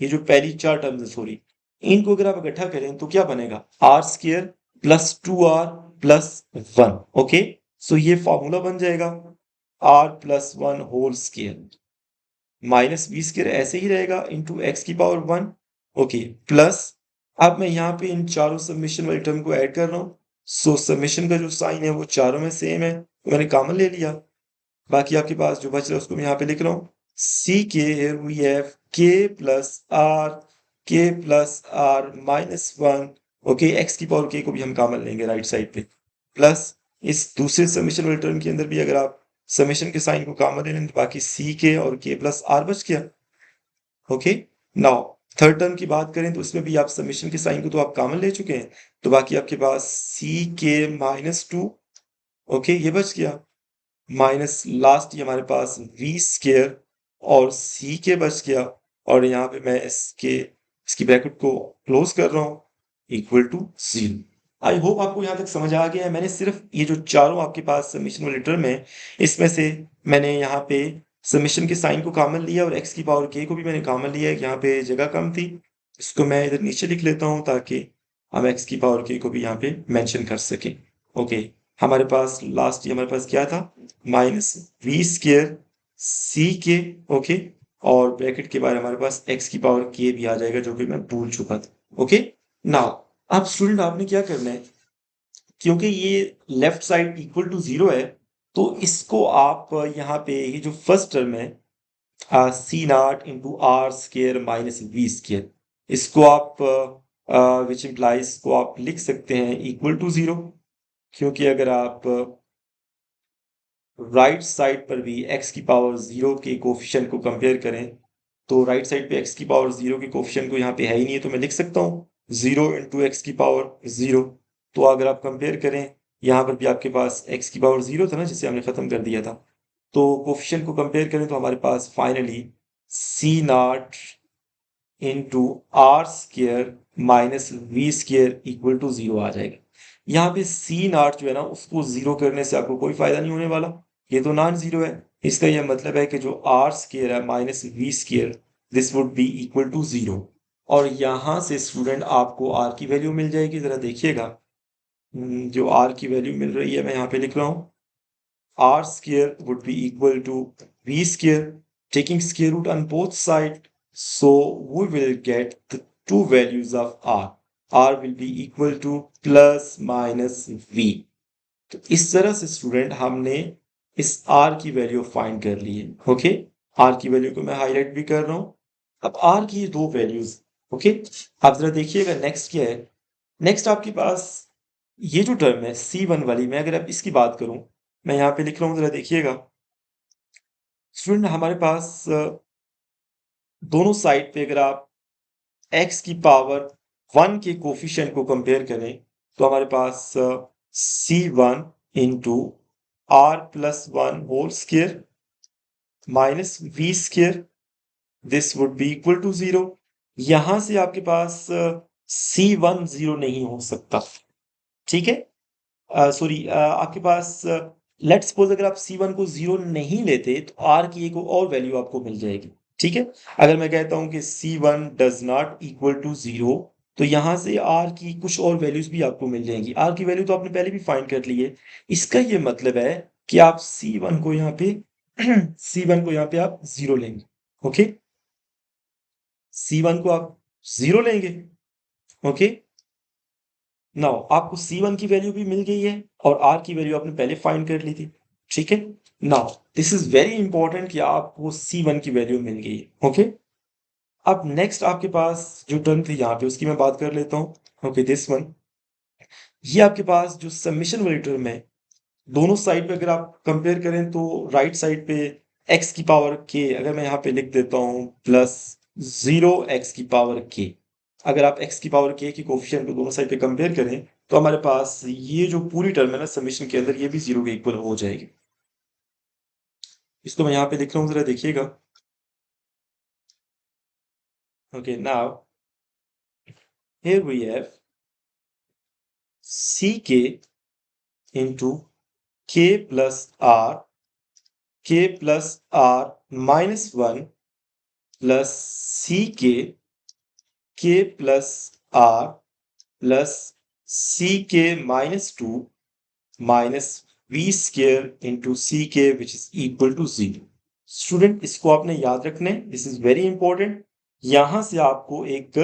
ये जो पहली चार टर्म्स है सॉरी, इनको अगर आप इकट्ठा करें तो क्या बनेगा, r square plus 2r plus 1। Okay, so ये फॉर्मूला बन जाएगा r plus 1 whole square minus b square ऐसे ही रहेगा इंटू एक्स की पावर 1। ओके, प्लस अब मैं यहाँ पे इन चारों समेशन वाले टर्म को ऐड कर रहा हूँ। सो समेशन का जो साइन है वो चारों में सेम है, तो मैंने कॉमन ले लिया। बाकी आपके पास जो बच रहा है उसको मैं यहाँ पे लिख रहा हूँ, सी के here we have k plus r, k plus r minus 1। Okay, x की पावर k को भी हम कॉमन लेंगे राइट साइड पे, प्लस इस दूसरे समेशन वाले टर्म के अंदर भी अगर आप समेशन के साइन को कॉमन ले लें तो बाकी सी के और के प्लस आर बच गया। ओके, नाउ थर्ड टर्म की बात करें तो उसमें भी आप समेशन के साइन को तो आप कॉमन ले चुके हैं, तो बाकी आपके पास सी के माइनस 2। ओके, ये बच गया, माइनस लास्ट ये हमारे पास वी स्केयर और सी के बच गया, और यहाँ पे मैं इसकी ब्रैकेट को क्लोज कर रहा हूँ इक्वल टू 0। आई होप आपको यहाँ तक समझ आ गया है। मैंने सिर्फ ये जो चारों आपके पास समेशन वाले टर्म है इसमें से मैंने यहाँ पे समेशन के साइन को कॉमन लिया और एक्स की पावर के को भी मैंने कॉमन लिया है, यहाँ पे जगह कम थी, इसको मैं इधर नीचे लिख लेता हूँ ताकि हम एक्स की पावर के को भी यहाँ पे मेंशन कर सकें। ओके, हमारे पास लास्ट ये हमारे पास क्या था, माइनस वी स्केयर सी के। ओके, और ब्रैकेट के बाद हमारे पास एक्स की पावर के भी आ जाएगा जो कि मैं भूल चुका था। ओके, नाउ अब स्टूडेंट आपने क्या करना है, क्योंकि ये लेफ्ट साइड इक्वल टू 0 है तो इसको आप यहाँ पे ये जो फर्स्ट टर्म है C not into r square minus v square, इसको आप विच इम्प्लाइज को आप लिख सकते हैं इक्वल टू 0, क्योंकि अगर आप राइट साइड पर भी x की पावर 0 के कोफिशिएंट को कंपेयर करें तो राइट साइड पे x की पावर 0 के कोफिशिएंट को यहाँ पे है ही नहीं है, तो मैं लिख सकता हूँ 0 इंटू एक्स की पावर 0। तो अगर आप कंपेयर करें यहाँ पर भी आपके पास x की पावर 0 था ना जिसे हमने खत्म कर दिया था, तो कोफिशिएंट को कंपेयर करें तो हमारे पास finally C not into r square minus v square equal to 0 आ जाएगा। यहाँ पे सी नॉट जो है ना उसको 0 करने से आपको कोई फायदा नहीं होने वाला, ये तो नॉन जीरो है। इसका यह मतलब है कि जो आर स्केयर है minus v square this would be equal to 0, और यहाँ से स्टूडेंट आपको आर की वैल्यू मिल जाएगी। जरा देखिएगा, जो आर की वैल्यू मिल रही है मैं यहाँ पे लिख रहा हूँ, r square would be equal to v square, taking square root on both sides. So we will get the two values of r. r will be equal to plus minus v. तो इस तरह से student हमने इस r की value find कर ली है। Okay, r की वैल्यू को मैं हाईलाइट भी कर रहा हूँ। अब r की दो वैल्यूज, ओके, आप जरा देखिएगा नेक्स्ट क्या है। नेक्स्ट आपके पास ये जो टर्म है C1 वाली, मैं अगर अब इसकी बात करूं, मैं यहाँ पे लिख रहा हूँ, जरा देखिएगा स्टूडेंट, हमारे पास दोनों साइड पे अगर आप x की पावर 1 के कोफिशिएंट को कंपेयर करें तो हमारे पास C1 into r plus 1 whole square minus v square this would be equal to 0। यहां से आपके पास C1 0 नहीं हो सकता, ठीक है। सॉरी, आपके पास लेट्स सपोज अगर आप C1 को 0 नहीं लेते तो R की एक और वैल्यू आपको मिल जाएगी, ठीक है। अगर मैं कहता हूं कि C1 does not equal to 0 तो यहां से R की कुछ और वैल्यूज भी आपको मिल जाएंगी। R की वैल्यू तो आपने पहले भी फाइंड कर ली है, इसका ये मतलब है कि आप C1 को यहाँ पे C1 को यहाँ पे आप 0 लेंगे। ओके, C1 को आप 0 लेंगे। ओके, नाउ आपको C1 की वैल्यू भी मिल गई है और R की वैल्यू आपने पहले फाइंड कर ली थी। ठीक है, now this is very important कि आपको C1 की वैल्यू मिल गई है। ओके, अब नेक्स्ट आपके पास जो टर्म थी यहाँ पे उसकी मैं बात कर लेता हूँ। ओके, दिस वन, ये आपके पास जो समेशन वाली टर्म है, दोनों साइड पे अगर आप कंपेयर करें तो राइट साइड पे x की पावर k, अगर मैं यहाँ पे लिख देता हूँ प्लस 0 x की पावर k, अगर आप x की पावर k की कोफिशिएंट को दोनों साइड पे कंपेयर करें तो हमारे पास ये जो पूरी टर्म है ना समेशन के अंदर, ये भी 0 के इक्वल हो जाएगी। इसको मैं यहाँ पे लिख रहा हूँ, जरा देखिएगा। Okay, now here we have ck into k plus r minus 1 plus ck k plus r plus ck minus 2 minus v square into ck which is equal to 0। Student, इसको आपने याद रखना है, दिस इज वेरी इंपॉर्टेंट। यहां से आपको एक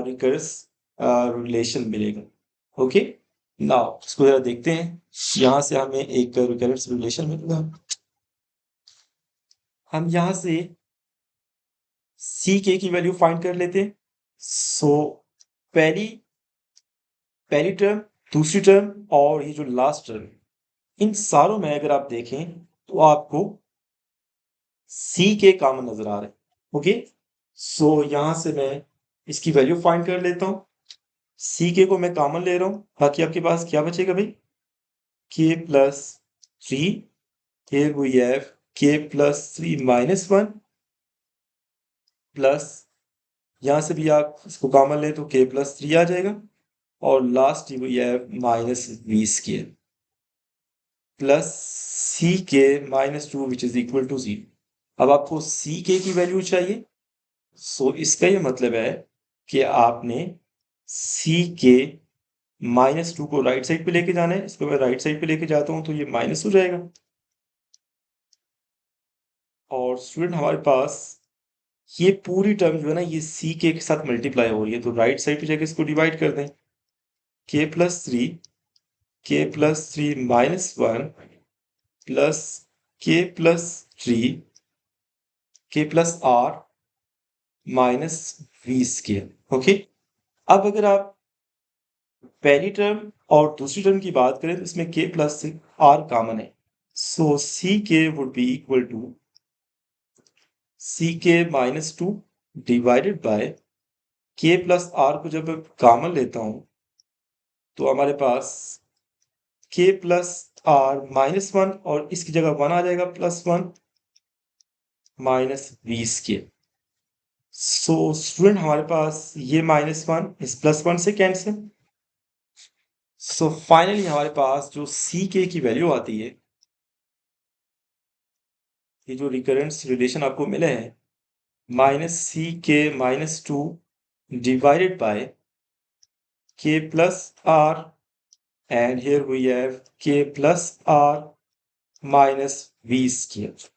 recurs relation मिलेगा। ओके, नाउ इसको जरा देखते हैं। यहां से हमें एक रिकरेंस रिलेशन मिलेगा। हम यहां से सी के की वैल्यू फाइंड कर लेते हैं। सो पहली पहली टर्म, दूसरी टर्म और ये जो लास्ट टर्म, इन सारों में अगर आप देखें तो आपको सी के कॉमन नजर आ रहे हैं। ओके, सो यहां से मैं इसकी वैल्यू फाइंड कर लेता हूं। सी के को मैं कॉमन ले रहा हूं, बाकी आपके पास क्या बचेगा भाई, के plus 3, here we have k plus 3 minus 1 plus, यहां से भी आप इसको कॉमन ले तो k प्लस 3 आ जाएगा, और last we have minus v square plus C k minus 2 which is equal to 0। अब आपको सी के की वैल्यू चाहिए, सो इसका ये मतलब है कि आपने सी के माइनस 2 को राइट साइड पे लेके जाना है। इसको मैं राइट साइड पे लेके जाता हूं तो ये माइनस हो जाएगा, और स्टूडेंट हमारे पास ये पूरी टर्म जो है ना ये सी के साथ मल्टीप्लाई हो रही है, तो राइट साइड पे जाके इसको डिवाइड कर दें। k+3 minus 1 plus k+3 k plus r minus v square. Okay, अब अगर आप पहली टर्म और दूसरी टर्म की बात करें तो इसमें k प्लस r कॉमन है, so c k would be equal to C k minus 2 divided by k plus r को जब कॉमन लेता हूं तो हमारे पास k प्लस r माइनस 1 और इसकी जगह 1 आ जाएगा, plus 1 minus v square. So student हमारे पास ये माइनस 1 इस प्लस 1 से कैंसिल। सो फाइनली हमारे पास जो सी के की वैल्यू आती है, ये जो रिकरेंस रिलेशन आपको मिले हैं, minus c k minus 2 divided by k plus r, and here we have k plus r minus v square.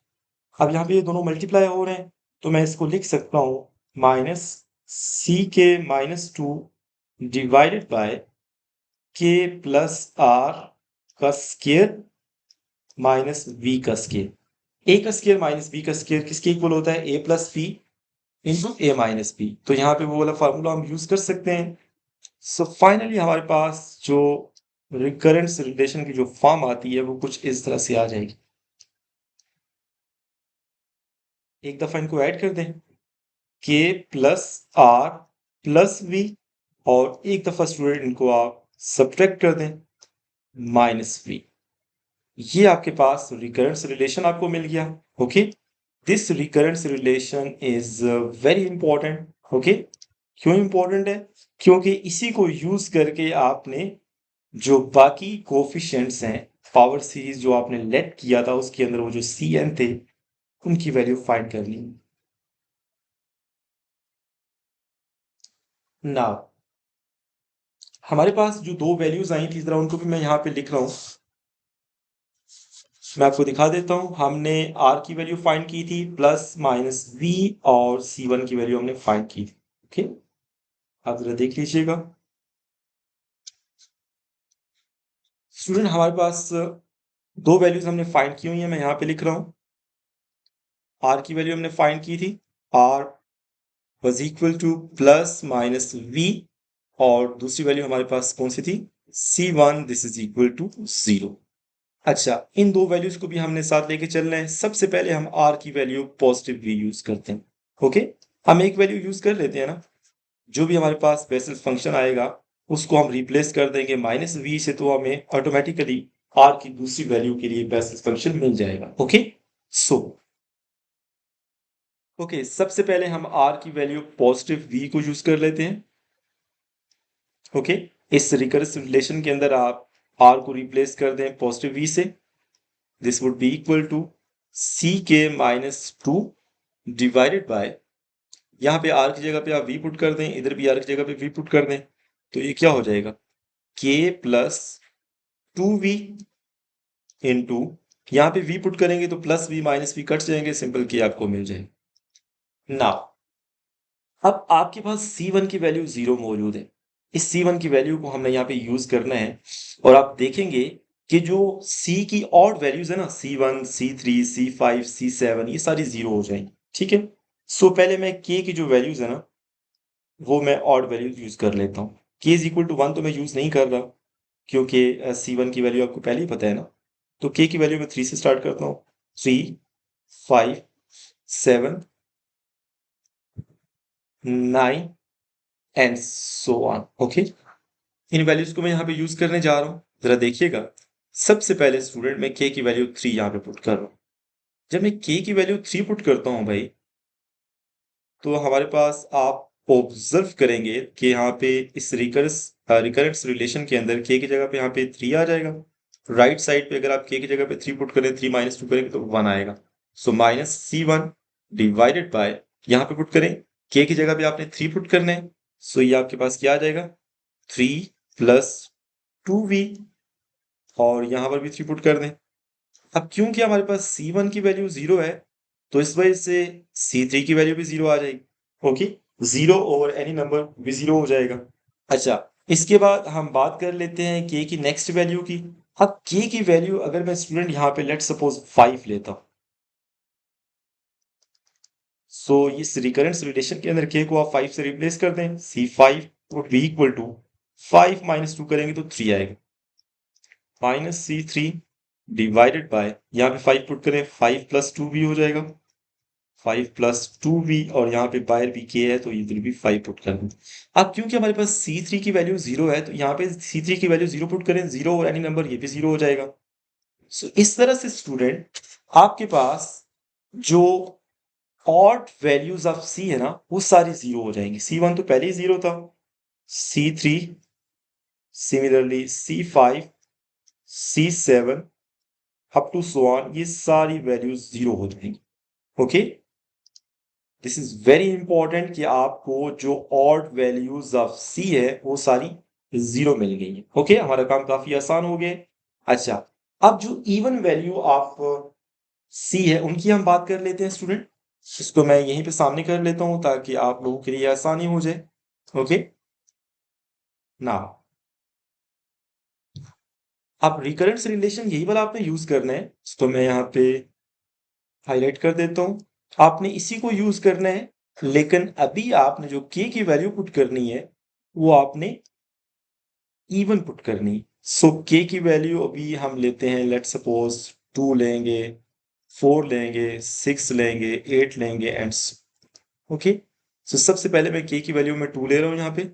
अब यहाँ पे ये दोनों मल्टीप्लाई हो रहे हैं तो मैं इसको लिख सकता हूँ minus c k minus 2 divided bye के प्लस आर का स्केयर माइनस वी का स्केयर। ए का स्केयर माइनस बी का स्केयर किसके इक्वल होता है, ए प्लस बी इंटू ए माइनस बी। तो यहाँ पे वो वाला फॉर्मूला हम यूज कर सकते हैं। सो फाइनली हमारे पास जो रिकरेंस रिलेशन की जो फॉर्म आती है वो कुछ इस तरह से आ जाएगी। एक दफा इनको ऐड कर दें, के प्लस आर प्लस वी, और एक दफा स्टूडेंट इनको आप सब्ट्रैक्ट कर दें, माइनस वी। ये आपके पास रिकरेंस रिलेशन आपको मिल गया। Okay, this recurrence relation is very important. Okay, क्यों इंपॉर्टेंट है, क्योंकि इसी को यूज करके आपने जो बाकी कोफिशिएंट्स हैं पावर सीरीज जो आपने लेट किया था उसके अंदर वो जो सी एन थे उनकी वैल्यू फाइंड करनी। नाउ हमारे पास जो दो वैल्यूज आई थी जरा उनको भी मैं यहाँ पे लिख रहा हूँ, मैं आपको दिखा देता हूँ। हमने आर की वैल्यू फाइंड की थी प्लस माइनस वी, और सी वन की वैल्यू हमने फाइंड की थी। ओके, आप जरा देख लीजिएगा। स्टूडेंट हमारे पास दो वैल्यूज हमने फाइंड की हुई है, मैं यहाँ पे लिख रहा हूँ। आर की वैल्यू हमने फाइंड की थी, r was equal to plus minus v, और दूसरी वैल्यू हमारे पास कौन सी थी, C1 this is equal to 0। अच्छा, इन दो वैल्यूज को भी हमने साथ लेके चलना है। सबसे पहले हम आर की वैल्यू पॉजिटिव वी यूज करते हैं। ओके, हम एक वैल्यू यूज कर लेते हैं ना, जो भी हमारे पास बेसिस फंक्शन आएगा उसको हम रिप्लेस कर देंगे माइनस वी से, तो हमें ऑटोमेटिकली आर की दूसरी वैल्यू के लिए बेसिस फंक्शन मिल जाएगा। ओके, सो ओके, सबसे पहले हम आर की वैल्यू पॉजिटिव वी को यूज कर लेते हैं। ओके, इस रिकर्सिव रिलेशन के अंदर आप आर को रिप्लेस कर दें पॉजिटिव वी से। This would be equal to C k minus two divided by, यहाँ पे आर की जगह पे आप वी पुट कर दें, इधर भी आर की जगह पे वी पुट कर दें, तो ये क्या हो जाएगा, के प्लस टू वी इंटू, यहाँ पे वी पुट करेंगे तो plus v minus v cut जाएंगे, सिंपल के आपको मिल जाएगा। नाउ अब आपके पास C1 की वैल्यू 0 मौजूद है। इस C1 की वैल्यू को हमने यहाँ पे यूज करना है, और आप देखेंगे कि जो C की ऑड वैल्यूज है ना, C1 C3 C5 C7, ये सारी 0 हो जाएंगी। ठीक है, सो पहले मैं K की जो वैल्यूज है ना, वो मैं ऑड वैल्यूज यूज कर लेता हूँ। K इज इक्वल टू 1 तो मैं यूज नहीं कर रहा, क्योंकि C1 की वैल्यू आपको पहले ही पता है ना। तो K की वैल्यू मैं 3 से स्टार्ट करता हूँ, 3 5 7 9 and so on. Okay, in values को मैं यहाँ पे यूज करने जा रहा हूँ, जरा देखिएगा। सबसे पहले स्टूडेंट मैं K की वैल्यू 3 यहाँ पे पुट कर रहा हूँ। जब मैं K की वैल्यू 3 पुट करता हूँ भाई, तो हमारे पास आप ऑब्जर्व करेंगे कि यहाँ पे इस रिकरेंस रिलेशन के अंदर K की जगह पे यहाँ पे 3 आ जाएगा। राइट साइड पे अगर आप K की जगह पे 3 पुट करें, 3 माइनस 2 करेंगे तो 1 आएगा। So minus C1 divided by, यहाँ पे पुट करें, K की जगह पे आपने 3 पुट करने हैं, सो ये आपके पास क्या आ जाएगा, 3 प्लस 2v, और यहां पर भी 3 पुट कर दें। अब क्योंकि हमारे पास C1 की वैल्यू 0 है, तो इस वजह से C3 की वैल्यू भी 0 आ जाएगी। ओके, 0 ओवर एनी नंबर भी 0 हो जाएगा। अच्छा, इसके बाद हम बात कर लेते हैं K की नेक्स्ट वैल्यू की। अब K की वैल्यू अगर मैं स्टूडेंट यहाँ पे लेट सपोज 5 लेता हूं, सो इस रिकरेंस रिलेशन के अंदर K को आप 5 से रिप्लेस कर दें, C5 would be equal to 5 minus 2 करेंगे तो 3 आएगा, माइनस C3 डिवाइडेड बाय, यहाँ पे 5 पुट करें, 5 प्लस 2v हो जाएगा, 5 प्लस 2v, और यहाँ पे बाहर भी k है तो इधर भी 5 पुट कर दें। अब क्योंकि हमारे पास C3 की वैल्यू 0 है, तो यहाँ पे C3 की वैल्यू 0 पुट करें, 0 और एनी नंबर ये भी 0 हो जाएगा। सो इस तरह से स्टूडेंट आपके पास जो ऑड वैल्यूज ऑफ C है ना, वो सारी 0 हो जाएंगी। C1 तो पहले ही 0 था, C3 similarly C5 C7 up to so on, ये सारी वैल्यूज 0 हो जाएंगी। Okay, this is very important कि आपको जो ऑड वैल्यूज ऑफ C है वो सारी 0 मिल गई है। ओके, हमारा काम काफी आसान हो गया। अच्छा, अब जो इवन वैल्यू ऑफ C है उनकी हम बात कर लेते हैं स्टूडेंट। इसको मैं यहीं पे सामने कर लेता हूं ताकि आप लोगों के लिए आसानी हो जाए। ओके, ना अब रिकरेंस रिलेशन यही वाला आपने यूज करना है, तो मैं यहाँ पे हाईलाइट कर देता हूं। आपने इसी को यूज करना है, लेकिन अभी आपने जो K की वैल्यू पुट करनी है वो आपने इवन पुट करनी। सो K की वैल्यू अभी हम लेते हैं, लेट सपोज 2 लेंगे, 4 लेंगे, 6 लेंगे, 8 लेंगे एंड ओके। सो सबसे पहले मैं K की वैल्यू में 2 ले रहा हूं, यहाँ पे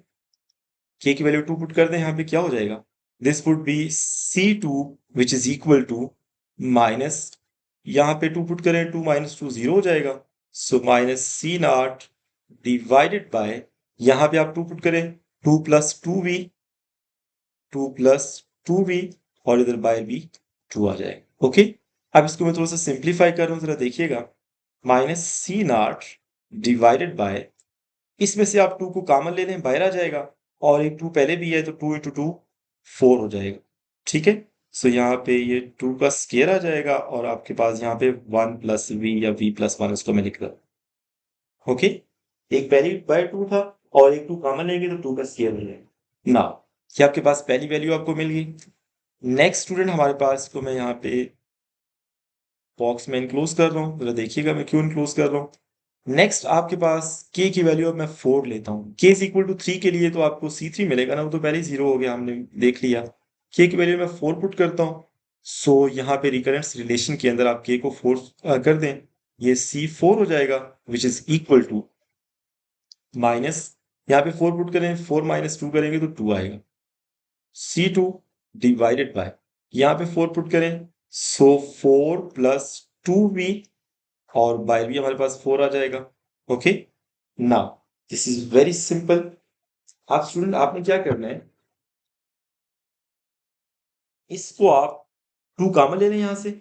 K की वैल्यू 2 पुट कर दें, यहाँ पे क्या हो जाएगा, this would be C2 which is equal to minus, यहाँ पे 2 पुट करें, 2 माइनस 2 0 हो जाएगा, so minus C0 divided bye, यहाँ पे आप 2 पुट करें, 2 प्लस 2v, 2 प्लस 2v, और इधर बाय भी 2 आ जाएगा। ओके, अब इसको मैं थोड़ा सा सिंप्लीफाई कर रहा हूँ, जरा देखिएगा, माइनस C0 डिवाइडेड बाय, इसमें से आप 2 को कॉमन ले लें, बाहर आ जाएगा, और एक 2 पहले भी है तो 2 इंटू 2 4 हो जाएगा। ठीक है, सो यहाँ पे ये 2 का स्केयर आ जाएगा, और आपके पास यहाँ पे 1 प्लस वी या v प्लस 1 उसको मैं लिख रहा हूँ। ओके, एक पहले बाय 2 था, और एक 2 कॉमन लेंगे तो 2 का स्क्वायर मिलेगा। ना ये आपके पास पहली वैल्यू आपको मिल गई। नेक्स्ट स्टूडेंट हमारे पास को मैं यहाँ पे बॉक्स में इनक्लोज कर रहा हूँ, जरा देखिएगा मैं क्यों इनक्लोज कर रहा हूँ। नेक्स्ट आपके पास k की वैल्यू अब मैं 4 लेता हूँ। k इज इक्वल टू 3 के लिए तो आपको C3 मिलेगा ना, वो तो पहले ही 0 हो गया, हमने देख लिया। k की वैल्यू मैं 4 पुट करता हूँ। सो यहाँ पे रिकरेंस रिलेशन के अंदर आप k को 4 कर दें, ये C4 हो जाएगा, which is equal to minus, यहाँ पे 4 पुट करें, 4 माइनस 2 करेंगे तो 2 आएगा। C2 डिवाइडेड बाय, यहाँ पे 4 पुट करें, सो 4 प्लस 2v, और बाय भी हमारे पास 4 आ जाएगा। Okay, now this is very simple. आप स्टूडेंट आपने क्या करना है, इसको आप 2 कॉमन ले लें यहां से,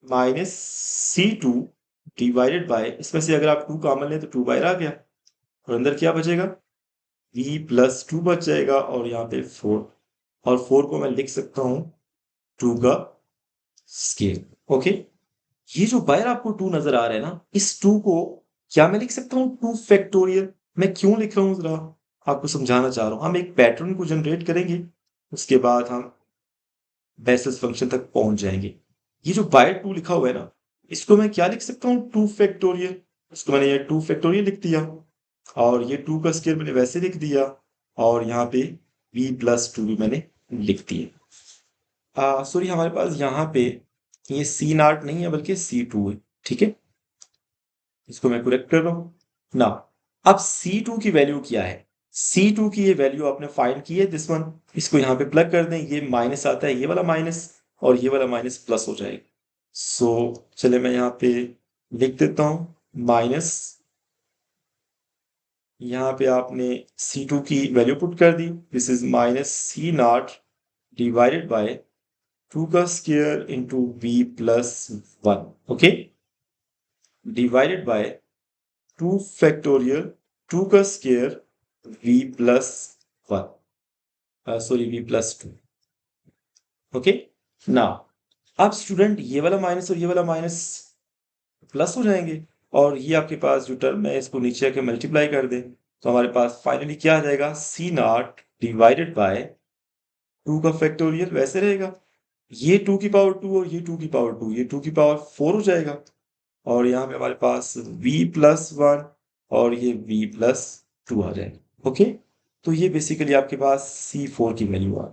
माइनस C2 डिवाइडेड बाय, इसमें से अगर आप 2 कॉमन लें तो 2 बाहर आ गया, और अंदर क्या बचेगा, v प्लस 2 बच जाएगा, और यहाँ पे 4, और 4 को मैं लिख सकता हूं 2 का स्केल। ओके, ये जो बाहर आपको 2 नजर आ रहा है ना, इस 2 को क्या मैं लिख सकता हूँ 2 फैक्टोरियल। मैं क्यों लिख रहा हूँ जरा आपको समझाना चाह रहा हूँ। हम एक पैटर्न को जनरेट करेंगे, उसके बाद हम बेसिस फंक्शन तक पहुंच जाएंगे। ये जो बाय 2 लिखा हुआ है ना, इसको मैं क्या लिख सकता हूँ 2 फैक्टोरियल। इसको मैंने ये 2 फैक्टोरियल लिख दिया, और ये 2 का स्केयर मैंने वैसे लिख दिया, और यहाँ पे v प्लस 2 भी मैंने लिख दिया। सॉरी, हमारे पास यहाँ पे ये C0 नहीं है बल्कि C2 है, ठीक है, इसको मैं करेक्ट कर रहा हूँ ना। अब C2 की वैल्यू क्या है, C2 की ये वैल्यू आपने फाइंड की है, दिस वन, इसको यहाँ पे प्लग कर दें, ये माइनस आता है, ये वाला माइनस, और ये वाला माइनस प्लस हो जाएगा। सो चले मैं यहाँ पे लिख देता हूँ माइनस, यहाँ पे आपने C2 की वैल्यू पुट कर दी, this is minus C0 divided by 2 का square into v plus 1, okay, divided by 2 factorial 2 का square v plus 1, sorry v plus 2। Okay, ना अब स्टूडेंट ये वाला माइनस और ये वाला माइनस प्लस हो जाएंगे, और ये आपके पास जो टर्म है इसको नीचे आके मल्टीप्लाई कर दें, तो हमारे पास फाइनली क्या आ जाएगा, C0 डिवाइडेड बाय 2 का फैक्टोरियल वैसे रहेगा, ये 2 की पावर 2 और ये 2 की पावर 2, ये 2 की पावर 4 हो जाएगा, और यहाँ पे हमारे पास v प्लस 1 और ये v प्लस 2 आ जाएगा। ओके, तो ये बेसिकली आपके पास C4 की वैल्यू आ।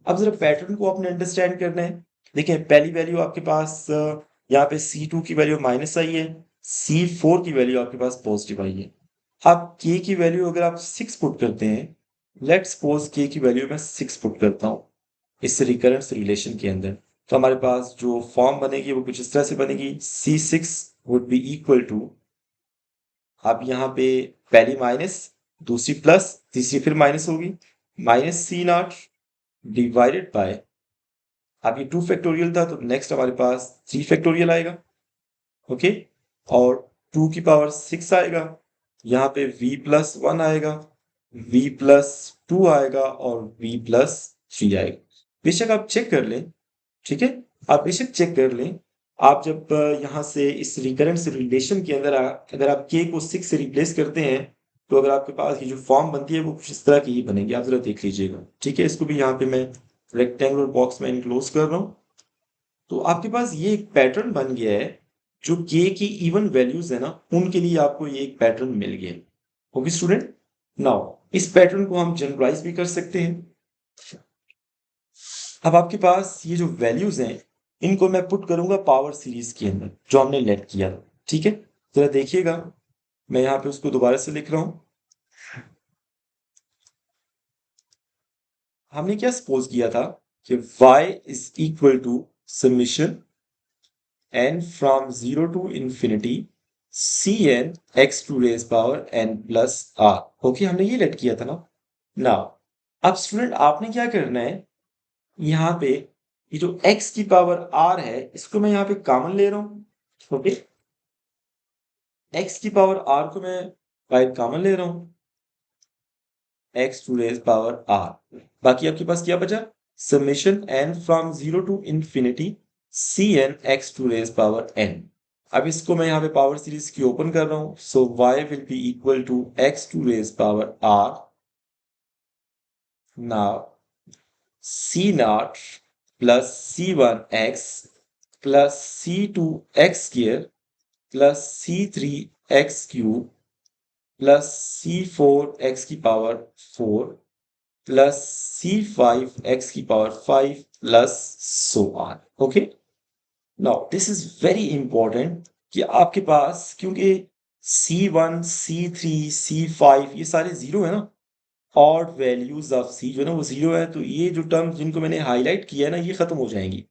अब जरा पैटर्न को आपने अंडरस्टैंड करना है। देखिए पहली वैल्यू आपके पास यहाँ पे C2 की वैल्यू माइनस आई है, C4 की वैल्यू आपके पास पॉजिटिव आई है। आप k की वैल्यू अगर आप 6 पुट करते हैं, लेट्स सपोज k की वैल्यू मैं 6 पुट करता हूँ इस रिकरेंस रिलेशन के अंदर, तो हमारे पास जो फॉर्म बनेगी वो कुछ इस तरह से बनेगी, C6 would be equal to, अब यहाँ पे पहली माइनस, दूसरी प्लस, तीसरी फिर माइनस होगी, माइनस C0 डिवाइडेड बाय, अब ये 2 फैक्टोरियल था तो नेक्स्ट हमारे पास 3 फैक्टोरियल आएगा। ओके, और 2 की पावर 6 आएगा, यहाँ पे v प्लस 1 आएगा, v प्लस 2 आएगा, और v प्लस 3 आएगा। बेशक आप चेक कर लें, ठीक है, आप बेशक चेक कर लें। आप जब यहाँ से इस रिकरेंस रिलेशन के अंदर अगर आप k को 6 से रिप्लेस करते हैं, तो अगर आपके पास ये जो फॉर्म बनती है वो कुछ इस तरह की ही बनेगी, आप जरा देख लीजिएगा, ठीक है। इसको भी यहाँ पे मैं रेक्टेंगुलर बॉक्स में इनक्लोज कर रहा हूँ, तो आपके पास ये एक पैटर्न बन गया है, जो k की इवन वैल्यूज है ना उनके लिए आपको ये एक पैटर्न मिल गया। ओके स्टूडेंट, नाउ इस पैटर्न को हम जनरलाइज भी कर सकते हैं। अब आपके पास ये जो वैल्यूज हैं इनको मैं पुट करूंगा पावर सीरीज के अंदर जो हमने लेट किया, ठीक है, जरा देखिएगा, मैं यहाँ पे उसको दोबारा से लिख रहा हूं। हमने क्या सपोज किया था कि y is equal to summation n from 0 to infinity cn x to raise power n plus r। Okay, हमने ये लेट किया था ना। नाउ अब स्टूडेंट आपने क्या करना है, यहाँ पे ये जो x की पावर r है इसको मैं यहाँ पे कॉमन ले रहा हूं। ओके, x की पावर r को मैं बाहर कॉमन ले रहा हूं, x to raise power r, बाकी आपके पास क्या बचा, summation n from 0 to infinity cn x to raise power n। अब इसको मैं यहाँ पे पावर सीरीज की ओपन कर रहा हूं, so y will be equal to x to raise power r। Now c naught plus c1x plus c2x square plus c3x cube plus c4x की पावर 4 प्लस c5x की power 5 plus so on. Okay, now this is very important कि आपके पास, क्योंकि C1 C3 C5 ये सारे zero है ना, odd values of C जो है ना वो जीरो है, तो ये जो टर्म जिनको मैंने हाईलाइट किया है ना ये खत्म हो जाएंगी,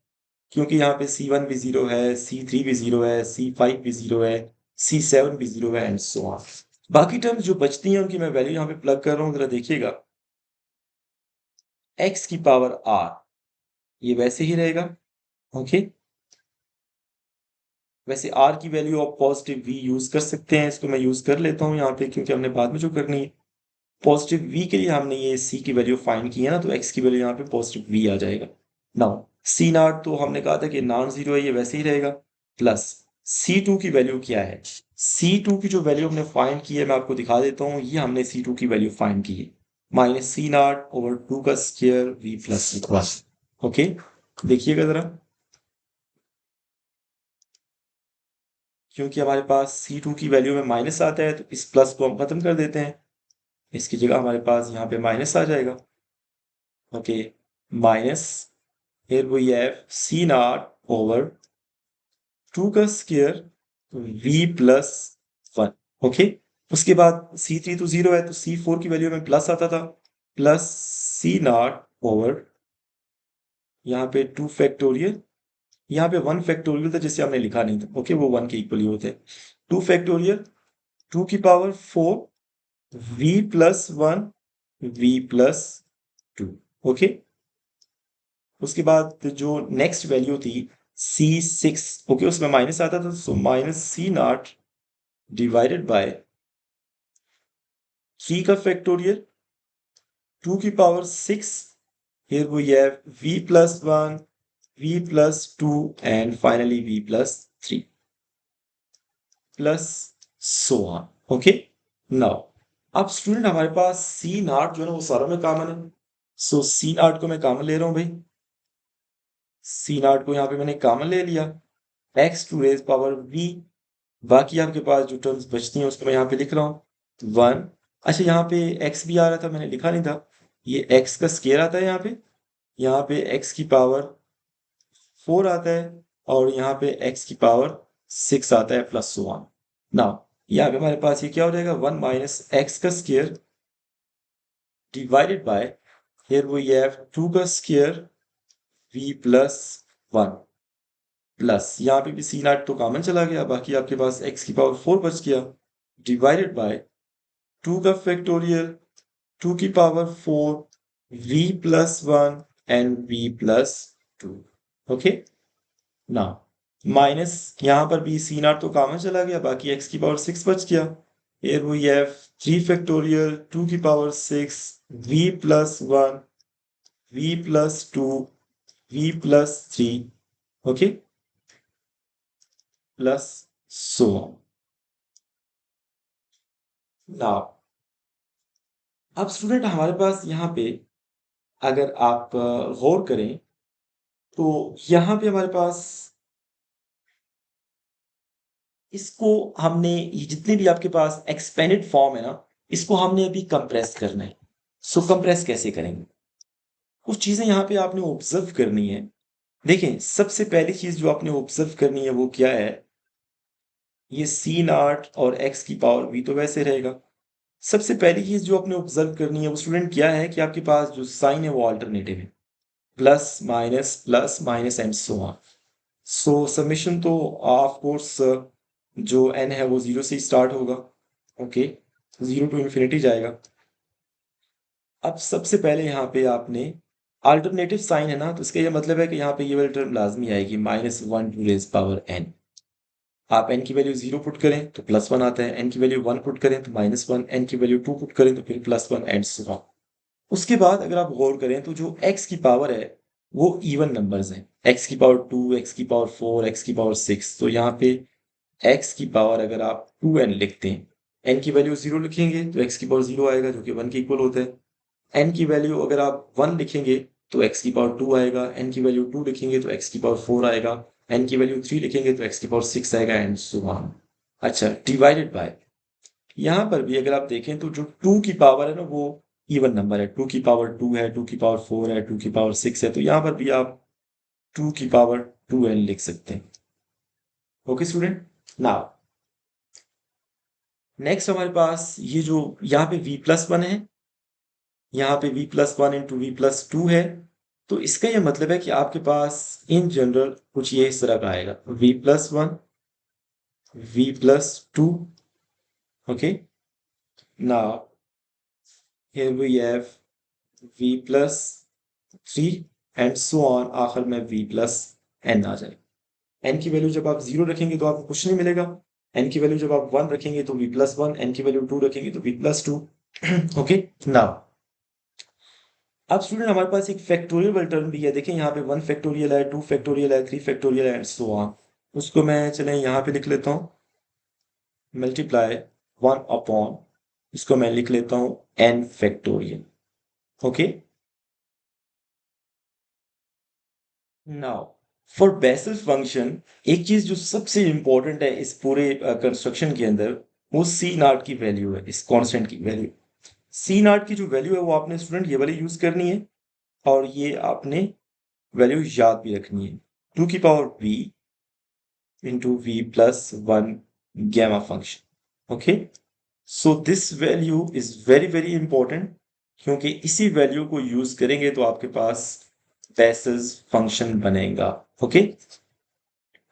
क्योंकि यहाँ पे C1 भी जीरो है, C3 भी जीरो है, C5 भी जीरो है, C7 भी जीरो है एंड सो ऑन। बाकी टर्म्स जो बचती हैं उनकी मैं वैल्यू यहाँ पे प्लग कर रहा हूँ, जरा देखिएगा। x की पावर r ये वैसे ही रहेगा। ओके, वैसे r की वैल्यू आप पॉजिटिव v यूज कर सकते हैं, इसको मैं यूज कर लेता हूँ यहाँ पे क्योंकि हमने बाद में जो करनी है। पॉजिटिव v के लिए हमने ये c की वैल्यू फाइंड की है ना, तो x की वैल्यू यहाँ पे पॉजिटिव v आ जाएगा। नाउ c नॉट तो हमने कहा था कि नॉन जीरो है, ये वैसे ही रहेगा। प्लस c2 की वैल्यू क्या है, c2 की जो वैल्यू हमने फाइंड की है मैं आपको दिखा देता हूँ, ये हमने c2 की वैल्यू फाइंड की है, माइनस c नॉट ओवर 2 का स्क्वायर v प्लस 1। ओके, देखिएगा जरा, क्योंकि हमारे पास C2 की वैल्यू में माइनस आता है तो इस प्लस को हम खत्म कर देते हैं, इसकी जगह हमारे पास यहाँ पे माइनस आ जाएगा। Okay, minus, here we have C not over 2 का स्क्वायर V प्लस 1। ओके, उसके बाद C3 तो जीरो है तो C4 की वैल्यू में प्लस आता था, प्लस C नॉट ओवर यहाँ पे 2 फैक्टोरियल, यहाँ पे 1 फैक्टोरियल था जिसे हमने लिखा नहीं था। ओके, वो 1 के इक्वली होते हैं, 2 फैक्टोरियल 2 की power 4 v plus 1 v plus 2। Okay, उसके बाद जो नेक्स्ट वैल्यू थी C6, ओके उसमें माइनस आता था, so minus C not divided by 3 का फैक्टोरियल 2 की power 6, here we have v plus 1 v plus 2 and finally v plus 3 plus so on. Okay, now अब स्टूडेंट हमारे पास C नॉट जो है ना वो सारों में कॉमन है, सो C नॉट को मैं कॉमन ले रहा हूं भाई, C नॉट को यहाँ पे मैंने कॉमन ले लिया, x to raise power v, बाकी आपके पास जो टर्म्स बचती हैं उसको मैं यहाँ पे लिख रहा हूँ 1। अच्छा, यहाँ पे x भी आ रहा था, मैंने लिखा नहीं था, ये x का स्केयर आता है यहाँ पे x की पावर 4 आता है और यहाँ पे x की पावर 6 आता है प्लस सो ऑन। नाउ यहाँ पे हमारे पास ये क्या हो जाएगा, 1 माइनस एक्स का square divided by, here we have 2 का स्क्वायर v प्लस 1 प्लस यहाँ पे भी C नॉट तो कॉमन चला गया, बाकी आपके पास x की पावर 4 बच गया, डिवाइडेड बाय 2 का फैक्टोरियल 2 की power 4 v plus 1 and v plus 2। Okay, now minus यहाँ पर भी C नॉट तो कॉमन चला गया, बाकी x की पावर 6 बच गया, here we have 3 factorial 2 की power 6 v plus 1 v plus 2 v plus 3। Okay, plus so on. Now अब स्टूडेंट हमारे पास यहाँ पे अगर आप गौर करें तो यहाँ पे हमारे पास इसको हमने, ये जितने भी आपके पास एक्सपेंडेड फॉर्म है ना, इसको हमने अभी कंप्रेस करना है। सो कंप्रेस कैसे करेंगे, कुछ चीजें यहाँ पे आपने ऑब्जर्व करनी है। देखें, सबसे पहली चीज जो आपने ऑब्जर्व करनी है वो क्या है, ये C नॉट और x की पावर v तो वैसे रहेगा। सबसे पहली चीज जो आपने ऑब्जर्व करनी है वो स्टूडेंट क्या है कि आपके पास जो साइन है वो ऑल्टरनेटिव है, plus minus and so on. So summation तो ऑफ कोर्स जो n है वो 0 से स्टार्ट होगा। ओके, 0 टू इन्फिनिटी जाएगा। अब सबसे पहले यहाँ पे आपने अल्टरनेटिव साइन है ना, तो इसका ये मतलब है कि यहाँ पे ये वाली टर्म लाजमी आएगी, -1 टू रेज पावर n। आप n की वैल्यू 0 पुट करें तो +1 आता है, n की वैल्यू 1 पुट करें तो -1, n की वैल्यू 2 पुट करें तो फिर +1 एंड सो ऑन। उसके बाद अगर आप गौर करें तो जो x की पावर है वो इवन नंबर्स हैं, x की पावर 2 x की पावर 4 x की पावर 6, तो यहाँ पे x की पावर अगर आप 2n लिखते हैं, n की वैल्यू 0 लिखेंगे तो x की पावर 0 आएगा जो कि 1 के इक्वल होता है। n की वैल्यू अगर आप 1 लिखेंगे तो x की पावर 2 आएगा, n की वैल्यू 2 लिखेंगे तो x की पावर 4 आएगा, n की वैल्यू 3 लिखेंगे तो x की पावर 6 आएगा एंड सो ऑन। अच्छा, डिवाइडेड बाय, यहाँ पर भी अगर आप देखें तो जो 2 की पावर है ना वो इवन नंबर है, 2 की पावर 2 है, 2 की पावर 4 है, 2 की पावर 6 है, तो यहाँ पर भी आप 2 की पावर 2n लिख सकते हैं। ओके स्टूडेंट, नाउ नेक्स्ट हमारे पास ये जो यहाँ पे v+1 है, यहाँ पे v+1 इंटू v+2 है, तो इसका ये मतलब है कि आपके पास इन जनरल कुछ ये इस तरह का आएगा, v+1 v+2। Okay, now here we have v+3 and so on, आखिर में v+n आ जाए। n की वैल्यू जब आप 0 रखेंगे तो आपको कुछ नहीं मिलेगा, n की वैल्यू जब आप 1 रखेंगे तो v+1, n की वैल्यू 2 रखेंगे तो v+2। ओके, नाउ अब स्टूडेंट हमारे पास एक फैक्टोरियल टर्म भी है, देखें यहाँ पे 1 फैक्टोरियल है, 2 फैक्टोरियल है, 3 फैक्टोरियल है एंड सो ऑन। उसको मैं चलें यहाँ पे लिख लेता हूँ, मल्टीप्लाई 1 अपॉन, इसको मैं लिख लेता हूँ n factorial. Okay, now for basis function एक चीज जो सबसे इंपॉर्टेंट है इस पूरे कंस्ट्रक्शन के अंदर, वो सी नॉट की वैल्यू है, इस कांस्टेंट की वैल्यू। सी नॉट की जो वैल्यू है वो आपने स्टूडेंट ये वाली यूज करनी है, और ये आपने वैल्यू याद भी रखनी है, 2 की power v into v+1 gamma function. Okay, so this value is very very important, क्योंकि इसी वैल्यू को यूज करेंगे तो आपके पास बेसिस फंक्शन बनेगा। ओके,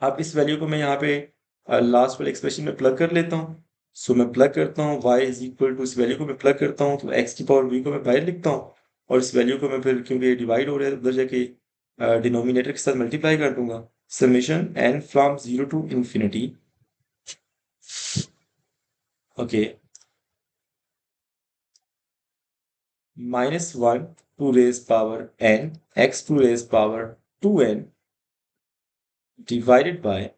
अब इस वैल्यू को मैं यहाँ पे लास्ट वाले एक्सप्रेशन में प्लग कर लेता हूँ। सो मैं प्लग करता हूँ y इज इक्वल टू, इस वैल्यू को मैं प्लग करता हूँ तो x की पावर v को मैं बाहर लिखता हूँ, और इस वैल्यू को मैं फिर क्योंकि ये डिवाइड हो रहा है उधर जाके डिनोमिनेटर के साथ मल्टीप्लाई कर दूंगा, summation n from 0 to infinity. Okay, -1 to raise power n x to raise power 2n divided by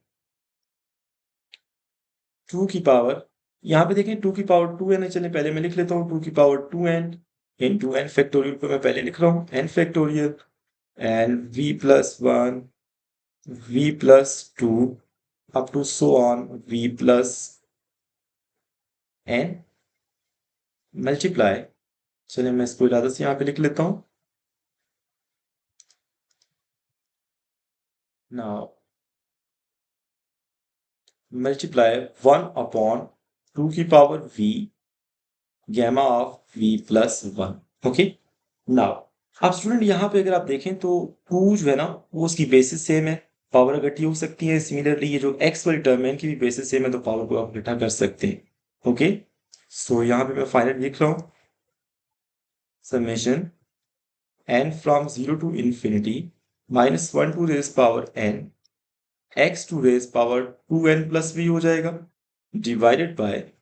2 की पावर, यहाँ पे देखें 2 की पावर 2n है, चलिए पहले मैं लिख लेता हूँ 2 की power 2n into n factorial को मैं पहले लिख रहा हूँ n factorial and v+1 v+2 up to so on v+n multiply, चलिए मैं इसको इरादा से यहाँ पे लिख लेता हूँ। नाउ मल्टीप्लाई 1 अपॉन 2 की power v gamma of v+1। Okay, now अब स्टूडेंट यहाँ पे अगर आप देखें तो 2 जो है ना वो उसकी बेसिस सेम है, पावर इकट्ठी हो सकती है। सिमिलरली ये जो x वाली टर्म है इनकी भी बेसिस सेम है, तो पावर को आप इकट्ठा कर सकते हैं। ओके, सो यहाँ पे मैं फाइनल लिख रहा हूँ, summation n from 0 to infinity -1 to raise power n x to raise power 2n plus v हो जाएगा, डिवाइडेड बाय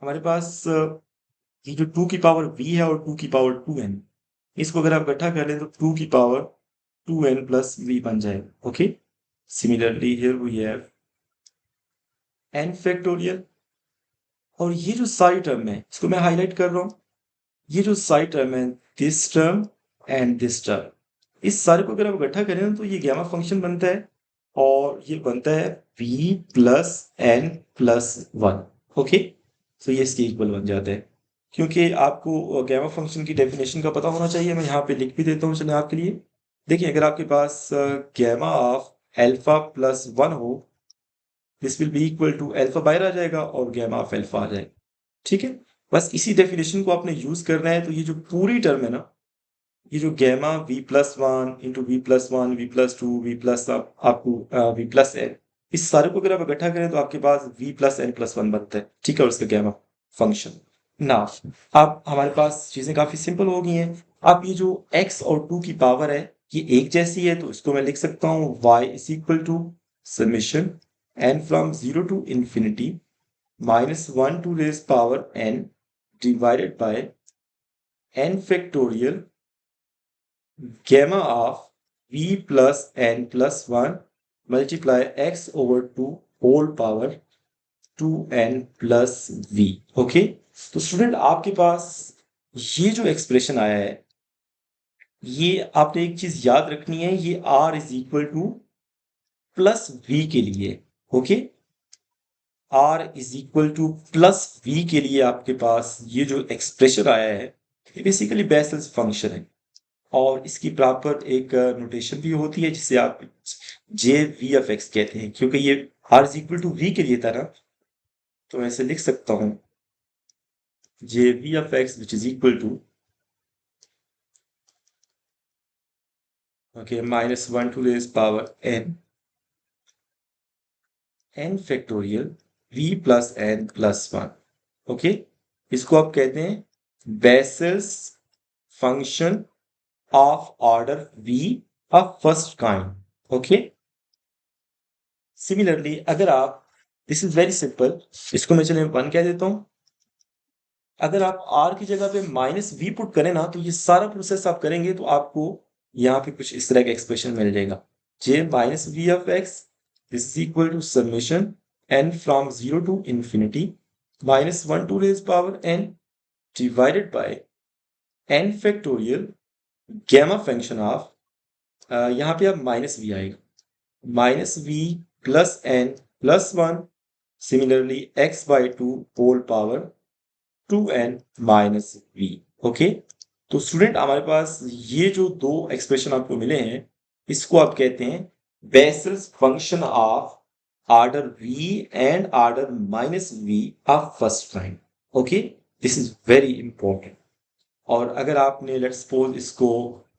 हमारे पास ये जो 2 की पावर v है और 2 की पावर 2n, इसको अगर आप इकट्ठा कर लें तो 2 की पावर 2n प्लस v बन जाएगा। Okay, similarly here we have n factorial, और ये जो सारी टर्म है इसको मैं हाईलाइट कर रहा हूँ, ये जो सारी टर्म है, this term and this term, इस सारे को अगर आप इकट्ठा करें ना तो ये गैमा फंक्शन बनता है, और ये बनता है v+n+1। ओके, तो ये इसके इक्वल बन जाता है। क्योंकि आपको गैमा फंक्शन की डेफिनेशन का पता होना चाहिए, मैं यहाँ पे लिख भी देता हूँ चलिए आपके लिए। देखिए अगर आपके पास गैमा ऑफ α+1 हो, this will be equal to alpha बाहर आ जाएगा और गैमा ऑफ अल्फा आ जाएगा। ठीक है, बस इसी डेफिनेशन को आपने यूज करना है। तो ये जो पूरी टर्म है ना, ये जो gamma v+1 into v+1 v+2 v+ आपको v+n, इस सारे को अगर आप इकट्ठा करें तो आपके पास v+n+1 बनता है। ठीक है, और इसका गैमा फंक्शन ना, अब हमारे पास चीजें काफी सिंपल हो गई हैं। अब ये जो x और 2 की पावर है ये एक जैसी है, तो इसको मैं लिख सकता हूँ y is equal to summation n from 0 to infinity -1 to raise power n divided by n factorial gamma of v+n+1 multiply x over 2 whole power 2n plus v। Okay, तो स्टूडेंट आपके पास ये जो एक्सप्रेशन आया है, ये आपने एक चीज याद रखनी है, ये r is equal to plus v के लिए। Okay, r is equal to plus v के लिए आपके पास ये जो एक्सप्रेशन आया है, ये बेसिकली बेसल्स फंक्शन है। और इसकी प्रॉपर एक नोटेशन भी होती है जिसे आप जे वी एफ एक्स कहते हैं, क्योंकि ये R is equal to V के लिए था ना, तो मैं इसे लिख सकता हूं J v F x which is equal to okay -1 to raise power n factorial v plus n plus 1। Okay, इसको आप कहते हैं Bessel's function of order v of first kind. Okay, similarly अगर आप, दिस इज वेरी सिंपल, इसको मैं चलिए 1 कह देता हूं। अगर आप r की जगह पे -v पुट करें ना, तो ये सारा प्रोसेस आप करेंगे तो आपको यहाँ पे कुछ इस तरह का एक्सप्रेशन मिल जाएगा, j minus V of X this is equal to summation n from 0 to infinity -1 to raise power n divided by n factorial gamma function of, यहाँ पे अब -v आएगा, -v plus n plus 1, similarly x by 2 whole power 2n minus v। Okay, तो student हमारे पास ये जो दो एक्सप्रेशन आपको मिले हैं, इसको आप कहते हैं Bessel's function of order v and order minus v of first kind. Okay, this is very important. और अगर आपने लेट्स सपोज इसको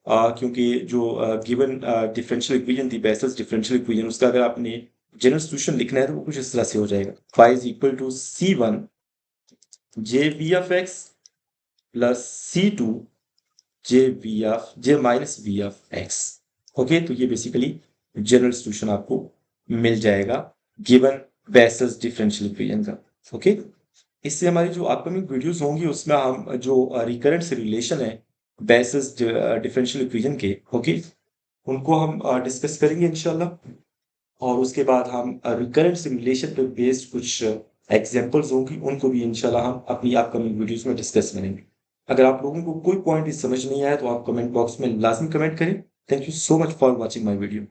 क्योंकि जो गिवन डिफरेंशियल इक्वेशन थी, बेसल्स डिफरेंशियल इक्वेशन, उसका अगर आपने जनरल सॉल्यूशन लिखना है तो वो कुछ इस तरह से हो जाएगा, phi is equal to c1 J V of X plus c2 J minus V of X. Okay, तो ये बेसिकली जनरल सॉल्यूशन आपको मिल जाएगा गिवन बेसल्स डिफरेंशियल इक्वेशन का। ओके, इससे हमारी जो अपकमिंग वीडियोस होंगी उसमें हम जो रिकरेंट से रिलेशन है बेसिस डिफरेंशियल इक्वेशन के, ओके, उनको हम डिस्कस करेंगे इंशाल्लाह। और उसके बाद हम रिकरेंट से रिलेशन पे बेस्ड कुछ एग्जांपल्स होंगी, उनको भी इंशाल्लाह हम अपनी अपकमिंग वीडियोस में डिस्कस करेंगे। अगर आप लोगों को कोई पॉइंट समझ नहीं आया तो आप कमेंट बॉक्स में लाजमी कमेंट करें। Thank you so much for watching my video.